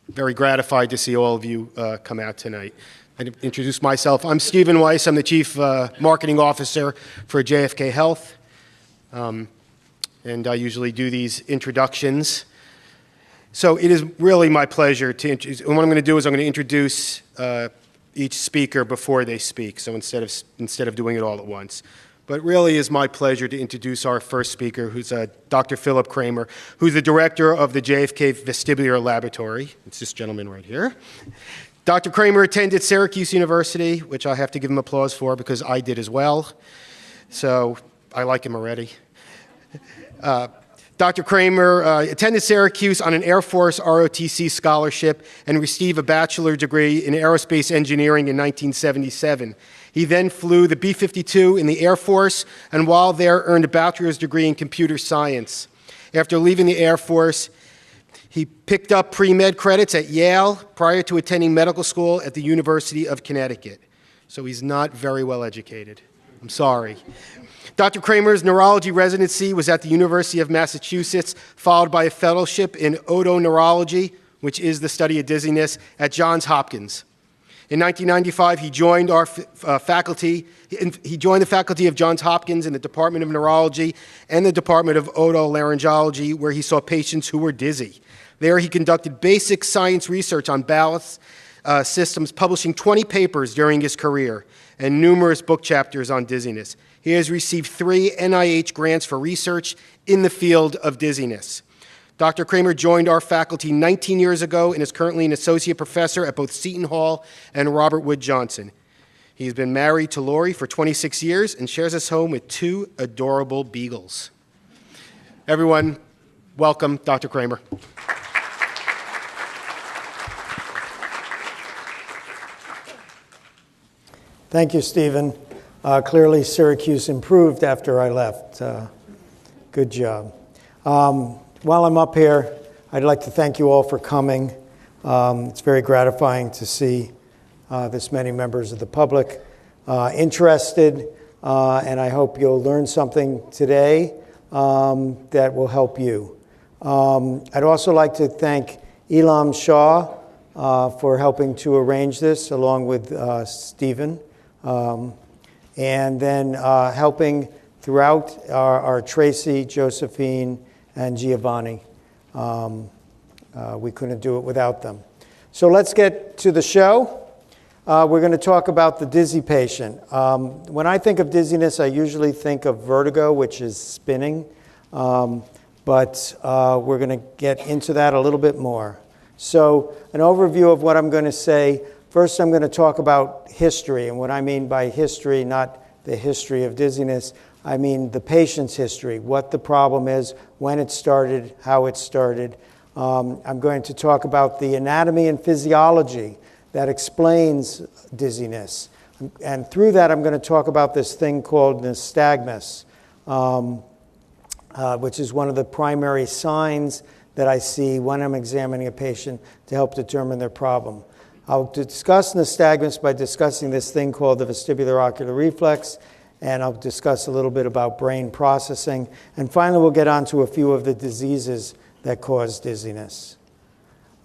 Very gratified to see all of you come out tonight. I'd introduce myself. I'm Stephen Weiss. I'm the Chief Marketing Officer for JFK Health. And I usually do these introductions. So it is really my pleasure to introduce, and what I'm going to do is I'm going to introduce each speaker before they speak, so instead of doing it all at once. But really is my pleasure to introduce our first speaker, who's Dr. Philip Kramer, who's the director of the JFK Vestibular Laboratory. It's this gentleman right here. Dr. Kramer attended Syracuse University, which I have to give him applause for because I did as well. So I like him already. Dr. Kramer attended Syracuse on an Air Force ROTC scholarship and received a bachelor's degree in aerospace engineering in 1977. He then flew the B-52 in the Air Force, and while there earned a bachelor's degree in computer science. After leaving the Air Force, he picked up pre-med credits at Yale prior to attending medical school at the University of Connecticut. So he's not very well educated. I'm sorry. Dr. Kramer's neurology residency was at the University of Massachusetts, followed by a fellowship in otoneurology, which is the study of dizziness, at Johns Hopkins. In 1995, he joined our faculty. He joined the faculty of Johns Hopkins in the Department of Neurology and the Department of Otolaryngology, where he saw patients who were dizzy. There, he conducted basic science research on ballast systems, publishing 20 papers during his career and numerous book chapters on dizziness. He has received 3 NIH grants for research in the field of dizziness. Dr. Kramer joined our faculty 19 years ago and is currently an associate professor at both Seton Hall and Robert Wood Johnson. He's been married to Lori for 26 years and shares his home with 2 adorable beagles. Everyone, welcome Dr. Kramer. Thank you, Stephen. Clearly, Syracuse improved after I left. Good job. While I'm up here, I'd like to thank you all for coming. It's very gratifying to see this many members of the public interested, and I hope you'll learn something today that will help you. I'd also like to thank Elam Shaw for helping to arrange this, along with Stephen, and then helping throughout our Tracy, Josephine, and Giovanni. We couldn't do it without them. So let's get to the show. We're going to talk about the dizzy patient. When I think of dizziness, I usually think of vertigo, which is spinning. But we're going to get into that a little bit more. So an overview of what I'm going to say. First, I'm going to talk about history. And what I mean by history, not the history of dizziness, I mean the patient's history, what the problem is, when it started, how it started. I'm going to talk about the anatomy and physiology that explains dizziness. And through that, I'm going to talk about this thing called nystagmus, which is one of the primary signs that I see when I'm examining a patient to help determine their problem. I'll discuss nystagmus by discussing this thing called the vestibular ocular reflex, and I'll discuss a little bit about brain processing. And finally, we'll get on to a few of the diseases that cause dizziness.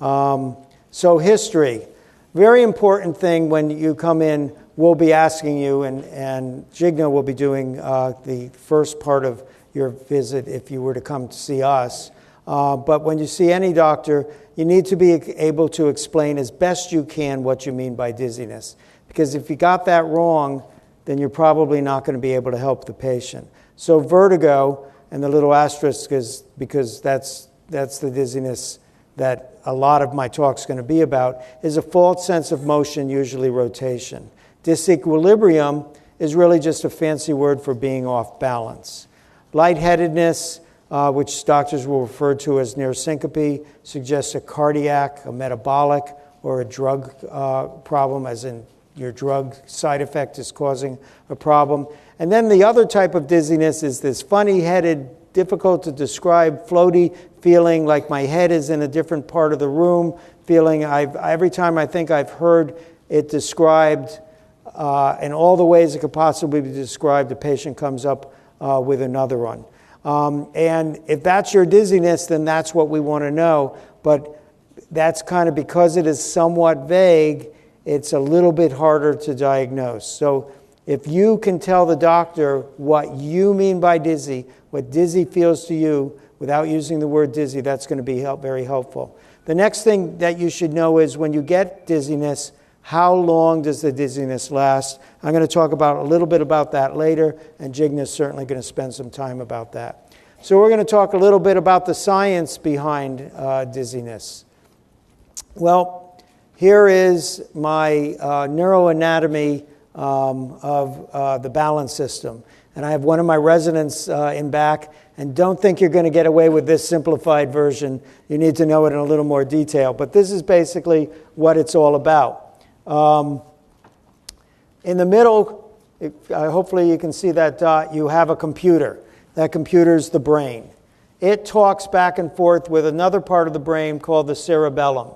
So history, very important thing when you come in. We'll be asking you, and Jigna will be doing the first part of your visit if you were to come to see us. But when you see any doctor, you need to be able to explain as best you can what you mean by dizziness. Because if you got that wrong, then you're probably not going to be able to help the patient. So vertigo, and the little asterisk is because that's the dizziness that a lot of my talk's going to be about, is a false sense of motion, usually rotation. Disequilibrium is really just a fancy word for being off balance. Lightheadedness, which doctors will refer to as near syncope, suggests a cardiac, a metabolic, or a drug problem, as in your drug side effect is causing a problem. And then the other type of dizziness is this funny-headed, difficult to describe, floaty feeling like my head is in a different part of the room, feeling every time I think I've heard it described in all the ways it could possibly be described, the patient comes up with another one. And if that's your dizziness, then that's what we want to know. But that's kind of because it is somewhat vague, it's a little bit harder to diagnose. So if you can tell the doctor what you mean by dizzy, what dizzy feels to you without using the word dizzy, that's going to be very helpful. The next thing that you should know is when you get dizziness, how long does the dizziness last? I'm going to talk about a little bit about that later, and Jigna's certainly going to spend some time about that. So we're going to talk a little bit about the science behind dizziness. Well, here is my neuroanatomy of the balance system. And I have one of my residents in back, and don't think you're going to get away with this simplified version. You need to know it in a little more detail. But this is basically what it's all about. In the middle, hopefully you can see that dot, you have a computer. That computer is the brain. It talks back and forth with another part of the brain called the cerebellum.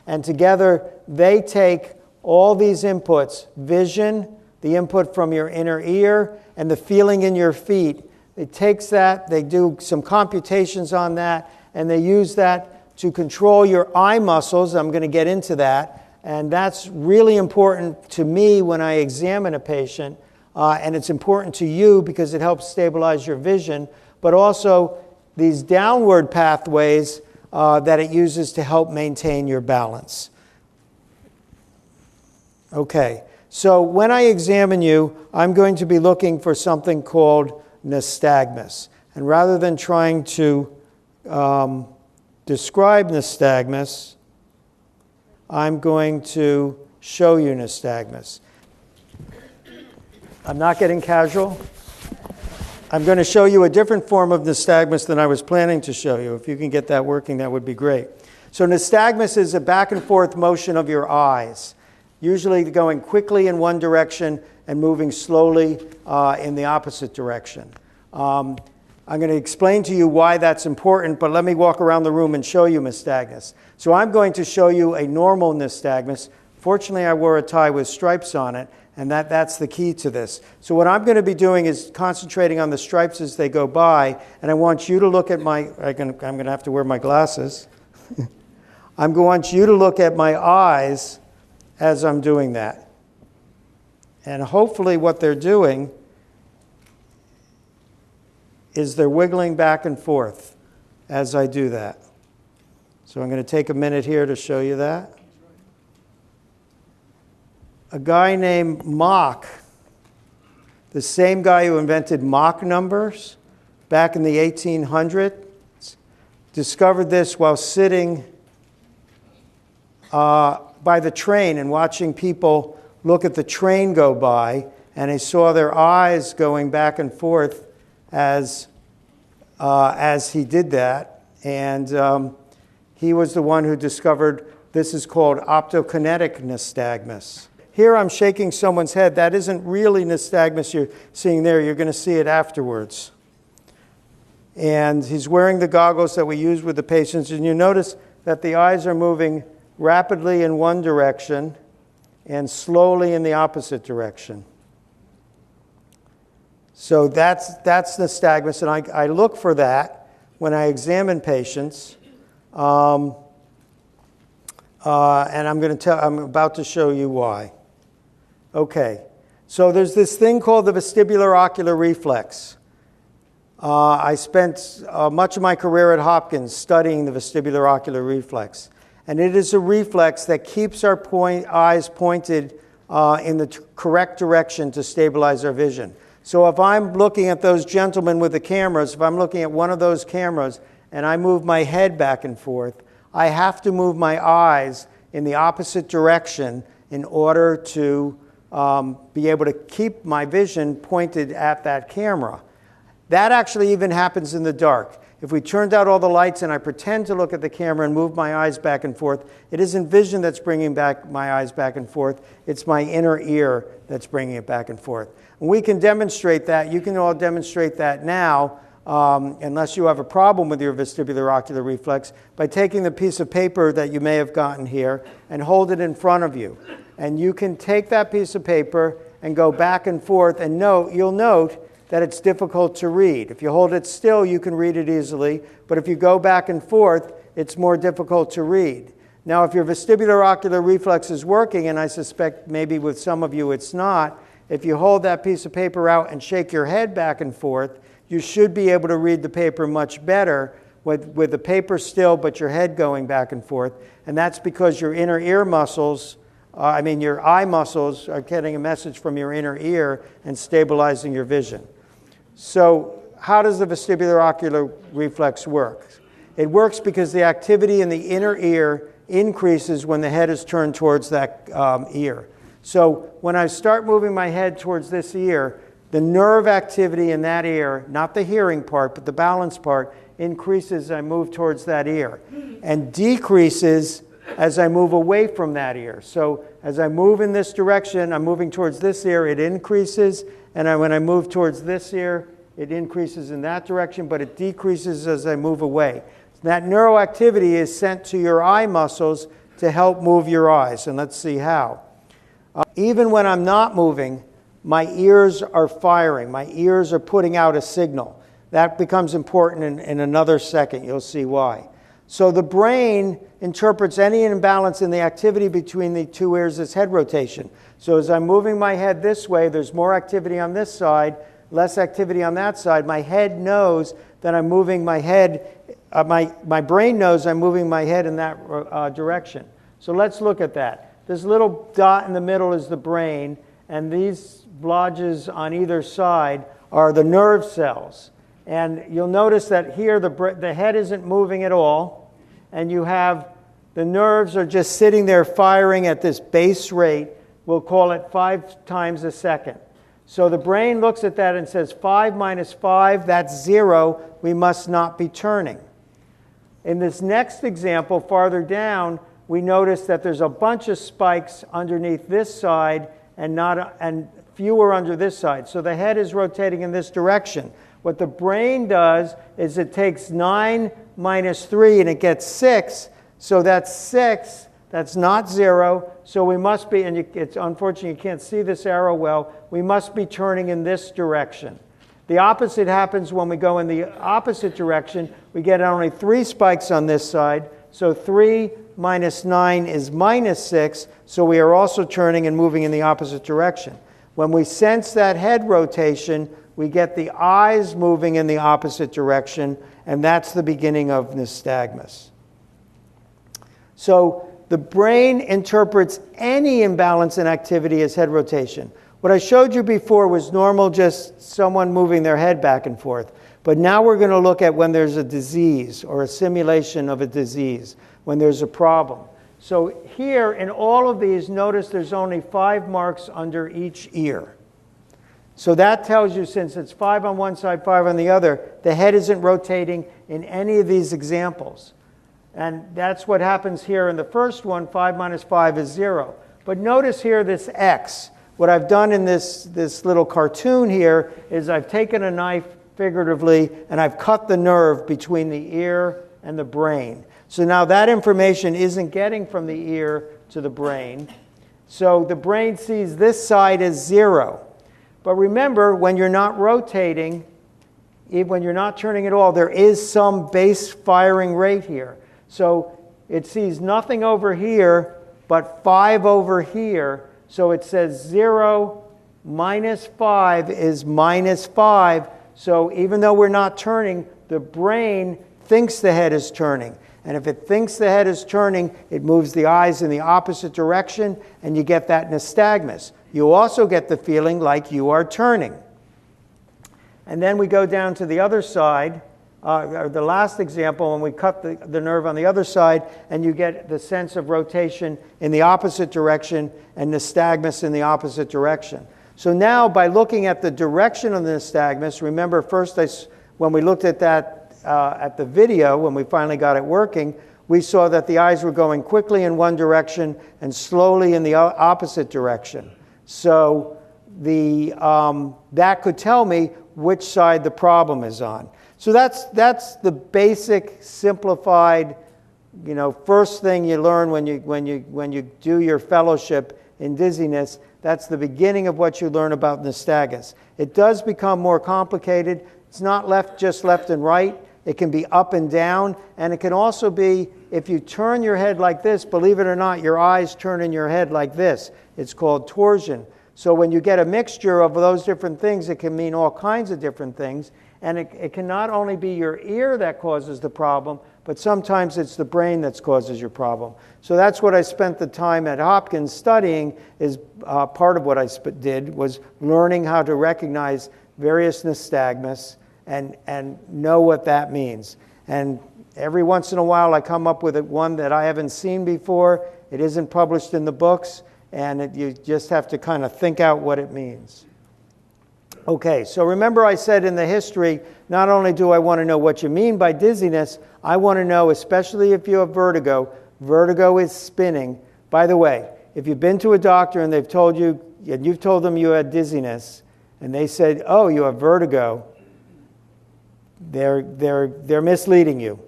And together, they take all these inputs, vision, the input from your inner ear, and the feeling in your feet. It takes that, they do some computations on that, and they use that to control your eye muscles. I'm going to get into that. And that's really important to me when I examine a patient. And it's important to you because it helps stabilize your vision. But also these downward pathways that it uses to help maintain your balance. Okay, so when I examine you, I'm going to be looking for something called nystagmus. And rather than trying to describe nystagmus, I'm going to show you nystagmus. I'm not getting casual. I'm going to show you a different form of nystagmus than I was planning to show you. If you can get that working, that would be great. So nystagmus is a back and forth motion of your eyes, usually going quickly in one direction and moving slowly in the opposite direction. I'm going to explain to you why that's important, but let me walk around the room and show you nystagmus. So I'm going to show you a normal nystagmus. Fortunately, I wore a tie with stripes on it, and that's the key to this. So what I'm going to be doing is concentrating on the stripes as they go by, and I want you to look at my, I'm going to have to wear my glasses. I want you to look at my eyes as I'm doing that. And hopefully what they're doing is they're wiggling back and forth as I do that. So I'm going to take a minute here to show you that. A guy named Mach, the same guy who invented Mach numbers back in the 1800s, discovered this while sitting by the train and watching people look at the train go by, and he saw their eyes going back and forth as he did that. And he was the one who discovered this is called optokinetic nystagmus. Here I'm shaking someone's head. That isn't really nystagmus you're seeing there. You're going to see it afterwards. And he's wearing the goggles that we use with the patients. And you notice that the eyes are moving rapidly in one direction and slowly in the opposite direction. So that's nystagmus. And I look for that when I examine patients. And I'm about to show you why. Okay, so there's this thing called the vestibular ocular reflex. I spent much of my career at Hopkins studying the vestibular ocular reflex. And it is a reflex that keeps our eyes pointed in the correct direction to stabilize our vision. So if I'm looking at those gentlemen with the cameras, if I'm looking at one of those cameras and I move my head back and forth, I have to move my eyes in the opposite direction in order to be able to keep my vision pointed at that camera. That actually even happens in the dark. If we turned out all the lights and I pretend to look at the camera and move my eyes back and forth, it isn't vision that's bringing back my eyes back and forth. It's my inner ear that's bringing it back and forth. And we can demonstrate that. You can all demonstrate that now, unless you have a problem with your vestibular ocular reflex, by taking the piece of paper that you may have gotten here and hold it in front of you. And you can take that piece of paper and go back and forth, and you'll note that it's difficult to read. If you hold it still, you can read it easily, but if you go back and forth, it's more difficult to read. Now, if your vestibular ocular reflex is working, and I suspect maybe with some of you it's not, if you hold that piece of paper out and shake your head back and forth, you should be able to read the paper much better with the paper still but your head going back and forth. And that's because your inner ear muscles, your eye muscles are getting a message from your inner ear and stabilizing your vision. So how does the vestibular ocular reflex work? It works because the activity in the inner ear increases when the head is turned towards that ear. So when I start moving my head towards this ear, the nerve activity in that ear, not the hearing part, but the balance part, increases as I move towards that ear and decreases as I move away from that ear. So as I move in this direction, I'm moving towards this ear, it increases, and when I move towards this ear, it increases in that direction, but it decreases as I move away. That neuroactivity is sent to your eye muscles to help move your eyes, and let's see how. Even when I'm not moving, my ears are firing. My ears are putting out a signal. That becomes important in another second. You'll see why. So the brain interprets any imbalance in the activity between the two ears as head rotation. So as I'm moving my head this way, there's more activity on this side, less activity on that side. My head knows that I'm moving my head. My brain knows I'm moving my head in that direction. So let's look at that. This little dot in the middle is the brain, and these blotches on either side are the nerve cells. And you'll notice that here the head isn't moving at all, and you have the nerves are just sitting there firing at this base rate. We'll call it 5 times a second. So the brain looks at that and says 5 minus 5, that's 0. We must not be turning. In this next example, farther down, we notice that there's a bunch of spikes underneath this side and fewer under this side. So the head is rotating in this direction. What the brain does is it takes 9 minus 3 and it gets 6. So that's 6. That's not 0. So we must be, and it's unfortunate you can't see this arrow well, we must be turning in this direction. The opposite happens when we go in the opposite direction. We get only 3 spikes on this side. So 3 minus 9 is minus 6. So we are also turning and moving in the opposite direction. When we sense that head rotation, we get the eyes moving in the opposite direction, and that's the beginning of nystagmus. So the brain interprets any imbalance in activity as head rotation. What I showed you before was normal, just someone moving their head back and forth. But now we're going to look at when there's a disease or a simulation of a disease, when there's a problem. So here in all of these, notice there's only 5 marks under each ear. So that tells you, since it's 5 on one side, 5 on the other, the head isn't rotating in any of these examples. And that's what happens here in the first one. 5 minus 5 is 0. But notice here this X. What I've done in this little cartoon here is I've taken a knife, figuratively, and I've cut the nerve between the ear and the brain. So now that information isn't getting from the ear to the brain. So the brain sees this side as 0. But remember, when you're not rotating, when you're not turning at all, there is some base firing rate here. So it sees nothing over here, but 5 over here. So it says 0 minus 5 is minus 5. So even though we're not turning, the brain thinks the head is turning. And if it thinks the head is turning, it moves the eyes in the opposite direction, and you get that nystagmus. You also get the feeling like you are turning. And then we go down to the other side, or the last example, when we cut the nerve on the other side, and you get the sense of rotation in the opposite direction and nystagmus in the opposite direction. So now, by looking at the direction of the nystagmus, remember first when we looked at that at the video, when we finally got it working, we saw that the eyes were going quickly in one direction and slowly in the opposite direction. So that could tell me which side the problem is on. So that's the basic, simplified, first thing you learn when you do your fellowship in dizziness. That's the beginning of what you learn about nystagmus. It does become more complicated. It's not just left and right. It can be up and down, and it can also be, if you turn your head like this, believe it or not, your eyes turn in your head like this. It's called torsion. So when you get a mixture of those different things, it can mean all kinds of different things. And it can not only be your ear that causes the problem, but sometimes it's the brain that causes your problem. So that's what I spent the time at Hopkins studying, is part of what I did was learning how to recognize various nystagmus and know what that means. And every once in a while I come up with one that I haven't seen before. It isn't published in the books, and you just have to kind of think out what it means. Okay, so remember I said in the history, not only do I want to know what you mean by dizziness, I want to know, especially if you have vertigo, vertigo is spinning. By the way, if you've been to a doctor and they've told you, and you've told them you had dizziness, and they said, oh, you have vertigo, they're misleading you.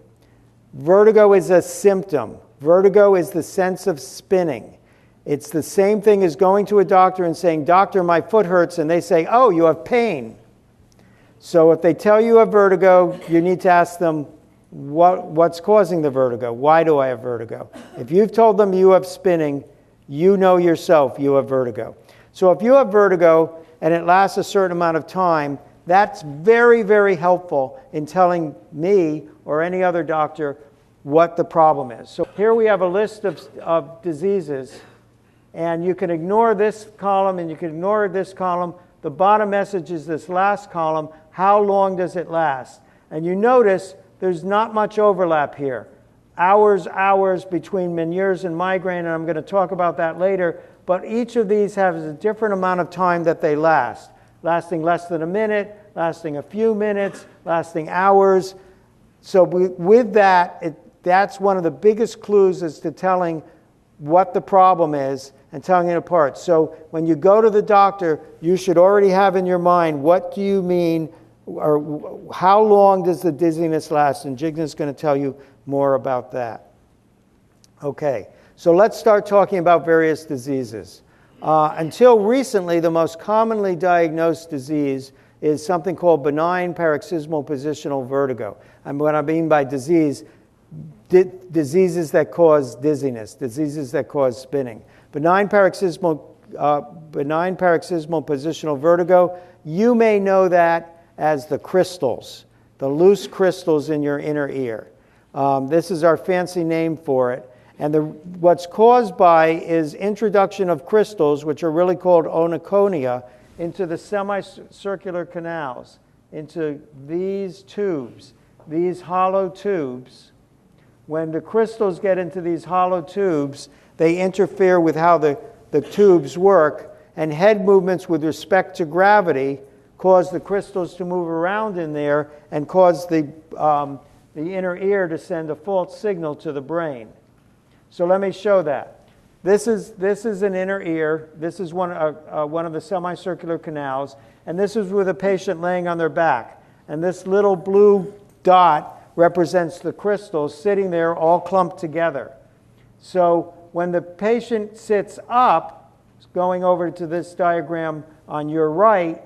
Vertigo is a symptom. Vertigo is the sense of spinning. It's the same thing as going to a doctor and saying, doctor, my foot hurts, and they say, oh, you have pain. So if they tell you have vertigo, you need to ask them, what's causing the vertigo? Why do I have vertigo? If you've told them you have spinning, you know yourself you have vertigo. So if you have vertigo and it lasts a certain amount of time, that's very, very helpful in telling me or any other doctor what the problem is. So here we have a list of diseases. And you can ignore this column and you can ignore this column. The bottom message is this last column. How long does it last? And you notice there's not much overlap here. Hours between Meniere's and migraine, and I'm going to talk about that later. But each of these has a different amount of time that they last. Lasting less than a minute, lasting a few minutes, lasting hours. So with that, that's one of the biggest clues as to telling what the problem is and telling it apart. So when you go to the doctor, you should already have in your mind, what do you mean, or how long does the dizziness last? And Jigna's going to tell you more about that. Okay, so let's start talking about various diseases. Until recently, the most commonly diagnosed disease is something called benign paroxysmal positional vertigo. And what I mean by disease, diseases that cause dizziness, diseases that cause spinning. Benign paroxysmal positional vertigo, you may know that as the crystals, the loose crystals in your inner ear. This is our fancy name for it. And what's caused by is introduction of crystals, which are really called onychonia, into the semicircular canals, into these tubes, these hollow tubes. When the crystals get into these hollow tubes, they interfere with how the tubes work, and head movements with respect to gravity cause the crystals to move around in there and cause the inner ear to send a false signal to the brain. So let me show that. This is an inner ear. This is one of the semicircular canals, and this is with a patient laying on their back. And this little blue dot represents the crystals sitting there all clumped together. So when the patient sits up, going over to this diagram on your right,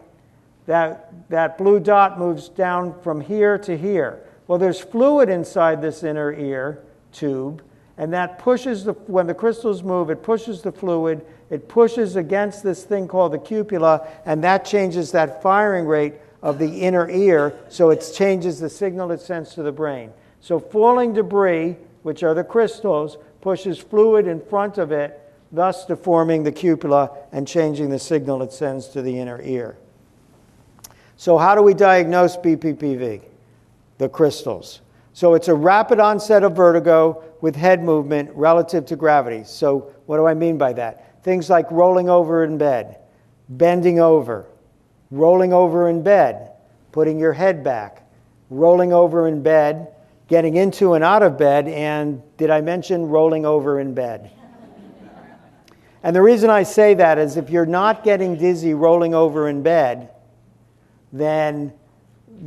that blue dot moves down from here to here. Well, there's fluid inside this inner ear tube, and that pushes when the crystals move, it pushes the fluid, it pushes against this thing called the cupula, and that changes that firing rate of the inner ear, so it changes the signal it sends to the brain. So falling debris, which are the crystals, pushes fluid in front of it, thus deforming the cupula and changing the signal it sends to the inner ear. So how do we diagnose BPPV? The crystals. So it's a rapid onset of vertigo with head movement relative to gravity. So what do I mean by that? Things like rolling over in bed, bending over, rolling over in bed, putting your head back, rolling over in bed, getting into and out of bed, and did I mention rolling over in bed? And the reason I say that is if you're not getting dizzy rolling over in bed, then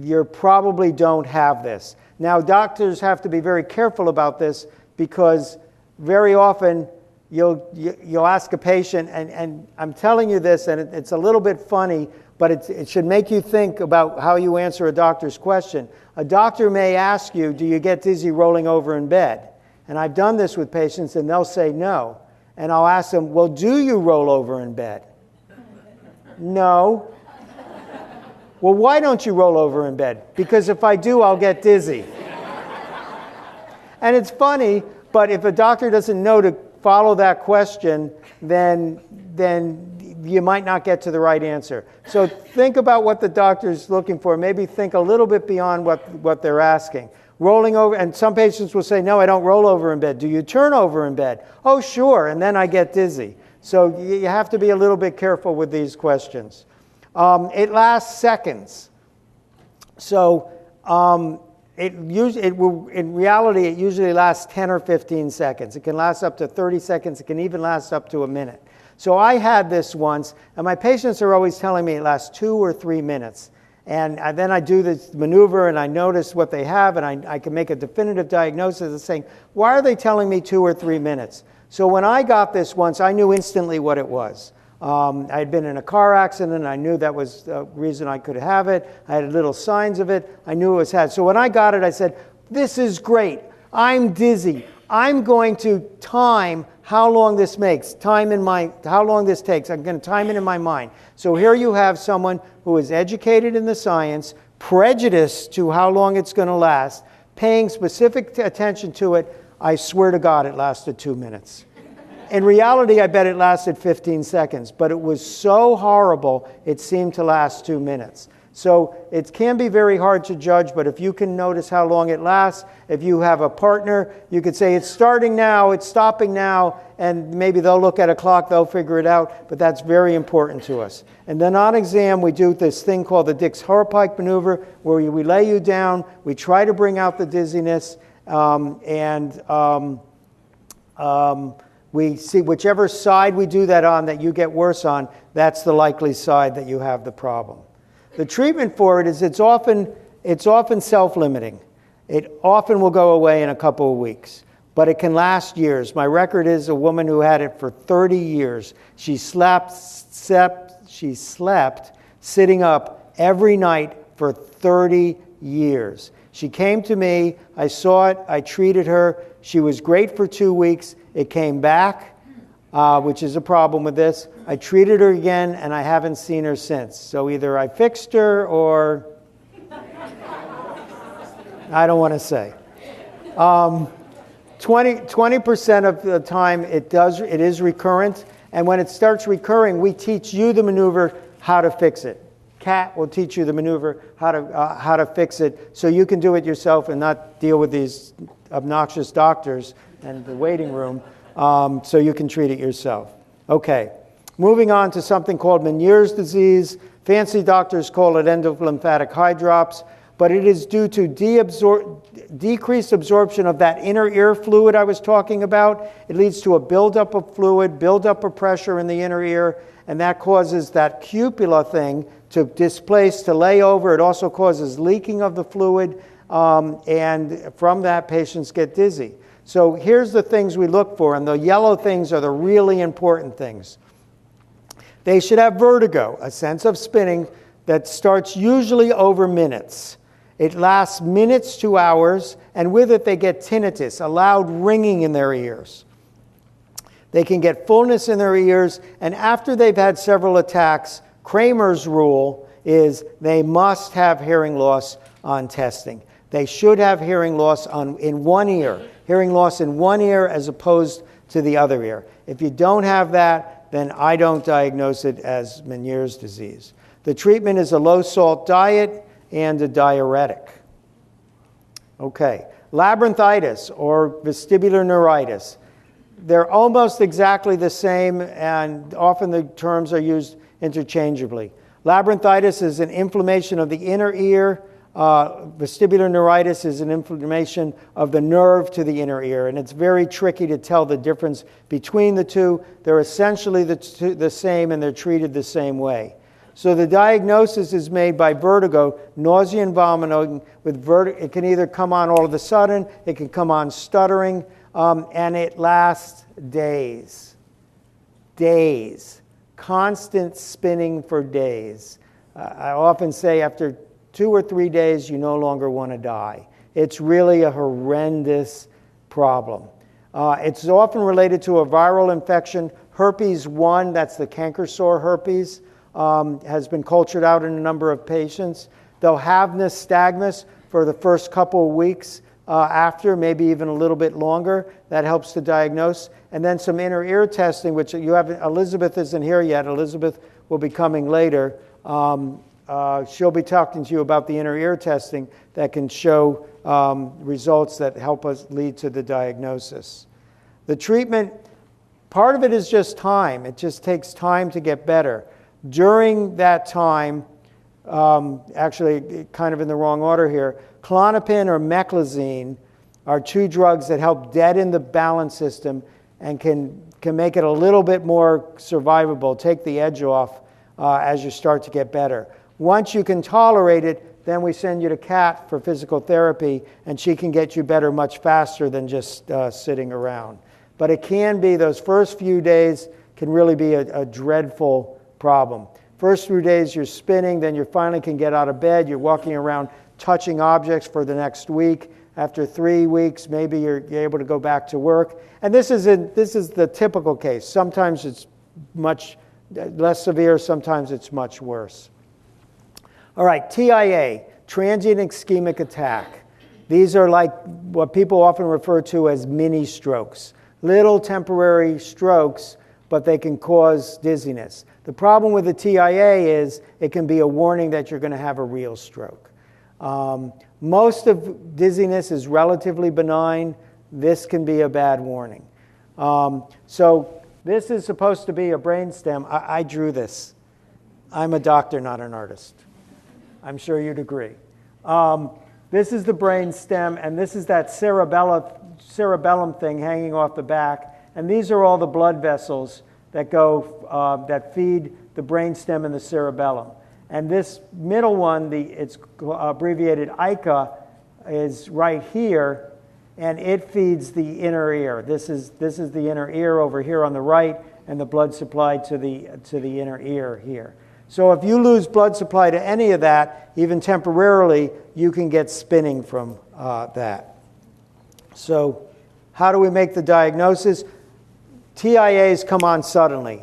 you probably don't have this. Now, doctors have to be very careful about this because very often you'll ask a patient, and I'm telling you this, and it's a little bit funny but it should make you think about how you answer a doctor's question. A doctor may ask you, do you get dizzy rolling over in bed? And I've done this with patients, and they'll say no. And I'll ask them, well, do you roll over in bed? No. Well, why don't you roll over in bed? Because if I do, I'll get dizzy. And it's funny, but if a doctor doesn't know to follow that question, then you might not get to the right answer. So think about what the doctor's looking for. Maybe think a little bit beyond what they're asking. Rolling over, and some patients will say, no, I don't roll over in bed. Do you turn over in bed? Oh, sure, and then I get dizzy. So you have to be a little bit careful with these questions. It lasts seconds. So in reality, it usually lasts 10 or 15 seconds. It can last up to 30 seconds. It can even last up to a minute. So I had this once, and my patients are always telling me it lasts 2 or 3 minutes. And then I do this maneuver, and I notice what they have, and I can make a definitive diagnosis of saying, why are they telling me 2 or 3 minutes? So when I got this once, I knew instantly what it was. I had been in a car accident. I knew that was the reason I could have it. I had little signs of it. I knew it was had. So when I got it, I said, this is great. I'm dizzy. I'm going to time how long this makes, how long this takes. I'm going to time it in my mind. So here you have someone who is educated in the science, prejudiced to how long it's going to last, paying specific attention to it. I swear to God, it lasted 2 minutes. In reality, I bet it lasted 15 seconds, but it was so horrible, it seemed to last 2 minutes. So it can be very hard to judge, but if you can notice how long it lasts, if you have a partner, you could say, it's starting now, it's stopping now, and maybe they'll look at a clock, they'll figure it out, but that's very important to us. And then on exam, we do this thing called the Dix-Horpike maneuver, where we lay you down, we try to bring out the dizziness, we see whichever side we do that on that you get worse on, that's the likely side that you have the problem. The treatment for it is it's often self-limiting. It often will go away in a couple of weeks, but it can last years. My record is a woman who had it for 30 years. She slept sitting up every night for 30 years. She came to me, I saw it, I treated her. She was great for 2 weeks. It came back, which is a problem with this. I treated her again, and I haven't seen her since. So either I fixed her or I don't want to say. 20% of the time it is recurrent, and when it starts recurring, we teach you the maneuver how to fix it. Kat will teach you the maneuver how to fix it, so you can do it yourself and not deal with these obnoxious doctors and the waiting room, so you can treat it yourself. Okay, moving on to something called Meniere's disease. Fancy doctors call it endolymphatic hydrops, but it is due to decreased absorption of that inner ear fluid I was talking about. It leads to a buildup of fluid, buildup of pressure in the inner ear, and that causes that cupula thing to displace, to lay over. It also causes leaking of the fluid, and from that, patients get dizzy. So here's the things we look for, and the yellow things are the really important things. They should have vertigo, a sense of spinning that starts usually over minutes. It lasts minutes to hours, and with it they get tinnitus, a loud ringing in their ears. They can get fullness in their ears, and after they've had several attacks, Kramer's rule is they must have hearing loss on testing. They should have hearing loss in one ear, hearing loss in one ear as opposed to the other ear. If you don't have that, then I don't diagnose it as Meniere's disease. The treatment is a low-salt diet and a diuretic. Okay, labyrinthitis or vestibular neuritis. They're almost exactly the same, and often the terms are used interchangeably. Labyrinthitis is an inflammation of the inner ear. Vestibular neuritis is an inflammation of the nerve to the inner ear, and it's very tricky to tell the difference between the two. They're essentially the same, and they're treated the same way. So the diagnosis is made by vertigo, nausea and vomiting. It can either come on all of a sudden, it can come on stuttering, and it lasts days. Days. Constant spinning for days. I often say after 2 or 3 days, you no longer want to die. It's really a horrendous problem. It's often related to a viral infection. Herpes 1, that's the canker sore herpes, has been cultured out in a number of patients. They'll have nystagmus for the first couple of weeks after, maybe even a little bit longer. That helps to diagnose. And then some inner ear testing, which you have. Elizabeth isn't here yet. Elizabeth will be coming later. She'll be talking to you about the inner ear testing that can show results that help us lead to the diagnosis. The treatment, part of it is just time. It just takes time to get better. During that time, actually kind of in the wrong order here, Klonopin or meclizine are 2 drugs that help deaden the balance system and can make it a little bit more survivable, take the edge off as you start to get better. Once you can tolerate it, then we send you to Kat for physical therapy, and she can get you better much faster than just sitting around. But it can be, those first few days can really be a dreadful problem. First few days you're spinning, then you finally can get out of bed, you're walking around touching objects for the next week. After 3 weeks, maybe you're able to go back to work. And this is the typical case. Sometimes it's much less severe, sometimes it's much worse. All right, TIA, transient ischemic attack. These are like what people often refer to as mini strokes. Little temporary strokes, but they can cause dizziness. The problem with the TIA is it can be a warning that you're going to have a real stroke. Most of dizziness is relatively benign. This can be a bad warning. So this is supposed to be a brainstem. I drew this. I'm a doctor, not an artist. I'm sure you'd agree. This is the brainstem, and this is that cerebellum thing hanging off the back. And these are all the blood vessels that go that feed the brainstem and the cerebellum. And this middle one, it's abbreviated ICA, is right here, and it feeds the inner ear. This is the inner ear over here on the right, and the blood supply to the inner ear here. So if you lose blood supply to any of that, even temporarily, you can get spinning from that. So how do we make the diagnosis? TIAs come on suddenly,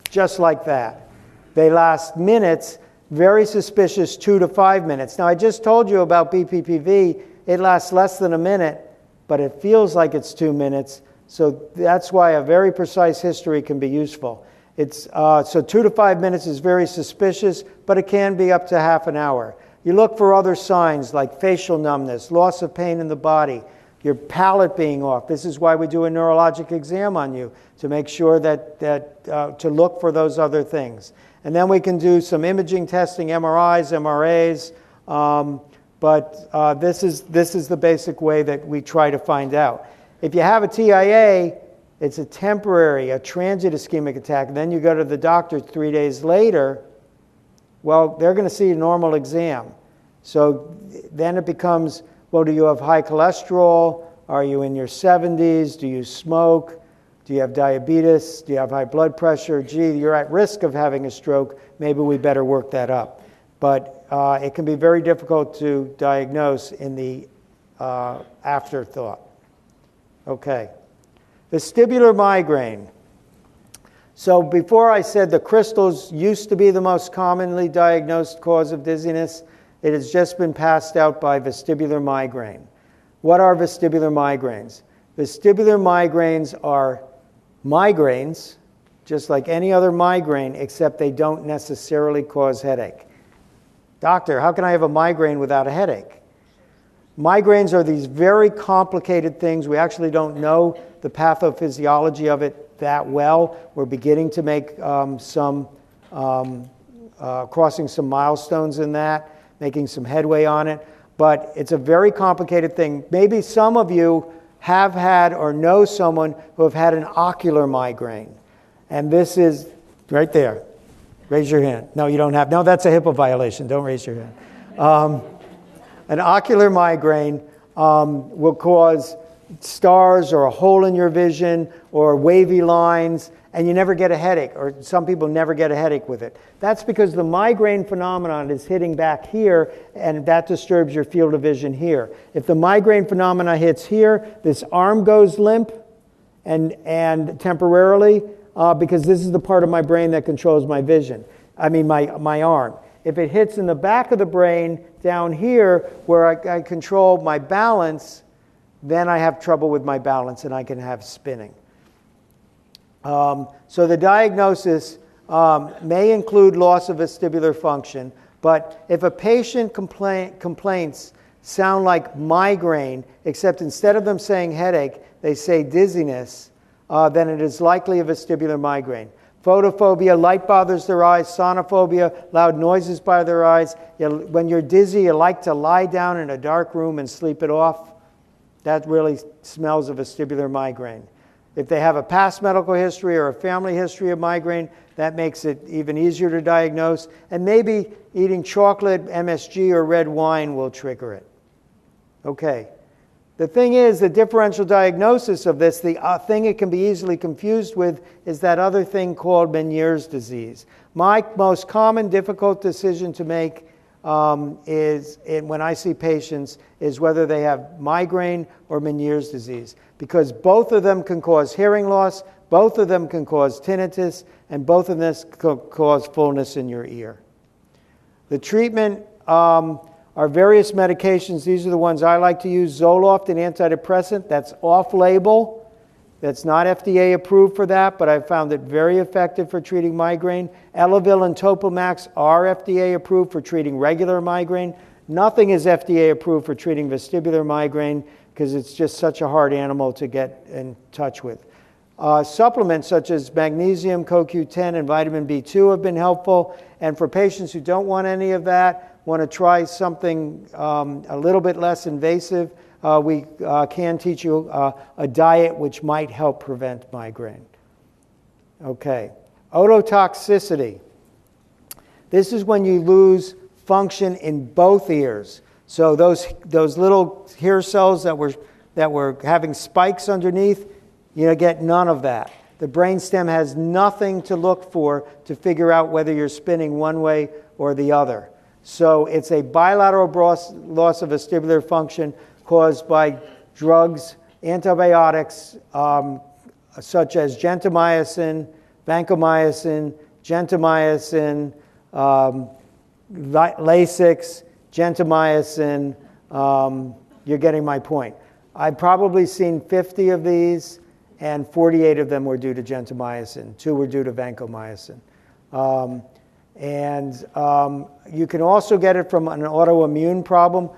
just like that. They last minutes, very suspicious 2 to 5 minutes. Now, I just told you about BPPV. It lasts less than a minute, but it feels like it's 2 minutes. So that's why a very precise history can be useful. So 2 to 5 minutes is very suspicious, but it can be up to half an hour. You look for other signs like facial numbness, loss of pain in the body, your palate being off. This is why we do a neurologic exam on you, to make sure to look for those other things. And then we can do some imaging testing, MRIs, MRAs, but this is the basic way that we try to find out. If you have a TIA, it's a temporary, a transient ischemic attack. Then you go to the doctor 3 days later, well, they're going to see a normal exam. So then it becomes, well, do you have high cholesterol? Are you in your 70s? Do you smoke? Do you have diabetes? Do you have high blood pressure? Gee, you're at risk of having a stroke. Maybe we better work that up. But it can be very difficult to diagnose in the afterthought. Okay. Vestibular migraine. So before I said the crystals used to be the most commonly diagnosed cause of dizziness, it has just been passed out by vestibular migraine. What are vestibular migraines? Vestibular migraines are migraines, just like any other migraine, except they don't necessarily cause headache. Doctor, how can I have a migraine without a headache? Migraines are these very complicated things. We actually don't know the pathophysiology of it that well. We're beginning to make crossing some milestones in that, making some headway on it. But it's a very complicated thing. Maybe some of you have had or know someone who have had an ocular migraine. And this is right there. Raise your hand. No, you don't have. No, that's a HIPAA violation. Don't raise your hand. An ocular migraine will cause stars or a hole in your vision or wavy lines, and you never get a headache, or some people never get a headache with it. That's because the migraine phenomenon is hitting back here, and that disturbs your field of vision here. If the migraine phenomenon hits here, this arm goes limp and temporarily, because this is the part of my brain that controls my vision. I mean, my arm. If it hits in the back of the brain down here where I control my balance, then I have trouble with my balance and I can have spinning. So the diagnosis may include loss of vestibular function, but if a patient complaints sound like migraine, except instead of them saying headache, they say dizziness, then it is likely a vestibular migraine. Photophobia, light bothers their eyes. Sonophobia, loud noises bother their eyes. When you're dizzy, you like to lie down in a dark room and sleep it off. That really smells of vestibular migraine. If they have a past medical history or a family history of migraine, that makes it even easier to diagnose. And maybe eating chocolate, MSG, or red wine will trigger it. Okay. The thing is, the differential diagnosis of this, the thing it can be easily confused with, is that other thing called Meniere's disease. My most common difficult decision to make when I see patients is whether they have migraine or Meniere's disease, because both of them can cause hearing loss, both of them can cause tinnitus, and both of them can cause fullness in your ear. The treatment are various medications. These are the ones I like to use. Zoloft, an antidepressant, that's off-label. That's not FDA approved for that, but I've found it very effective for treating migraine. Elavil and Topamax are FDA approved for treating regular migraine. Nothing is FDA approved for treating vestibular migraine because it's just such a hard animal to get in touch with. Supplements such as magnesium, CoQ10, and vitamin B2 have been helpful. And for patients who don't want any of that, want to try something a little bit less invasive, we can teach you a diet which might help prevent migraine. Okay. Ototoxicity. This is when you lose function in both ears. So those little hair cells that were having spikes underneath, you get none of that. The brainstem has nothing to look for to figure out whether you're spinning one way or the other. So it's a bilateral loss of vestibular function caused by drugs, antibiotics, such as gentamicin, vancomycin, gentamicin, Lasix, gentamicin. You're getting my point. I've probably seen 50 of these, and 48 of them were due to gentamicin. 2 were due to vancomycin. You can also get it from an autoimmune problem.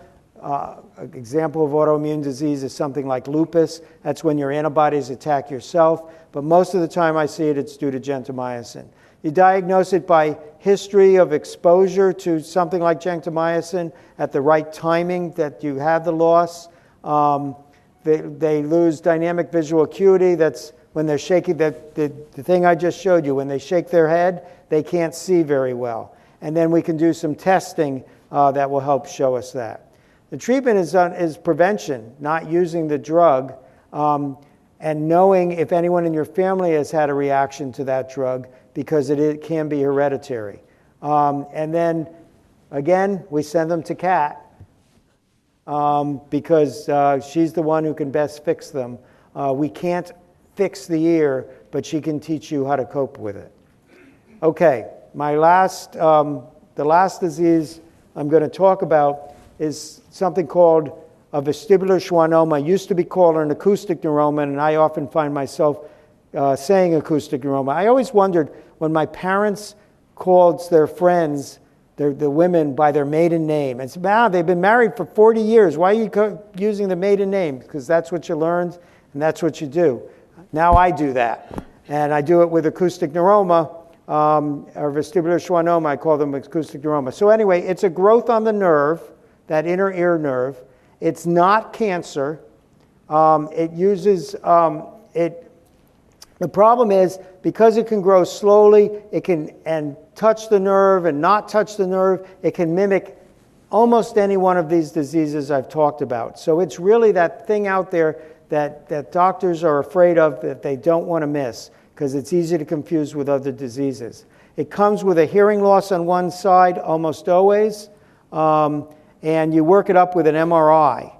An example of autoimmune disease is something like lupus. That's when your antibodies attack yourself. But most of the time I see it's due to gentamicin. You diagnose it by history of exposure to something like gentamicin at the right timing that you have the loss. They lose dynamic visual acuity. That's when they're shaking, the thing I just showed you, when they shake their head, they can't see very well. And then we can do some testing that will help show us that. The treatment is prevention, not using the drug, and knowing if anyone in your family has had a reaction to that drug, because it can be hereditary. And then, again, we send them to Kat, because she's the one who can best fix them. We can't fix the ear, but she can teach you how to cope with it. Okay, the last disease I'm going to talk about is something called a vestibular schwannoma. It used to be called an acoustic neuroma, and I often find myself saying acoustic neuroma. I always wondered when my parents called their friends, the women, by their maiden name. And said, they've been married for 40 years. Why are you using the maiden name? Because that's what you learned, and that's what you do. Now I do that. And I do it with acoustic neuroma, or vestibular schwannoma. I call them acoustic neuroma. So anyway, it's a growth on the nerve, that inner ear nerve. It's not cancer. It uses, the problem is, because it can grow slowly, it can touch the nerve and not touch the nerve, it can mimic almost any one of these diseases I've talked about. So it's really that thing out there that doctors are afraid of, that they don't want to miss, because it's easy to confuse with other diseases. It comes with a hearing loss on one side almost always, and you work it up with an MRI.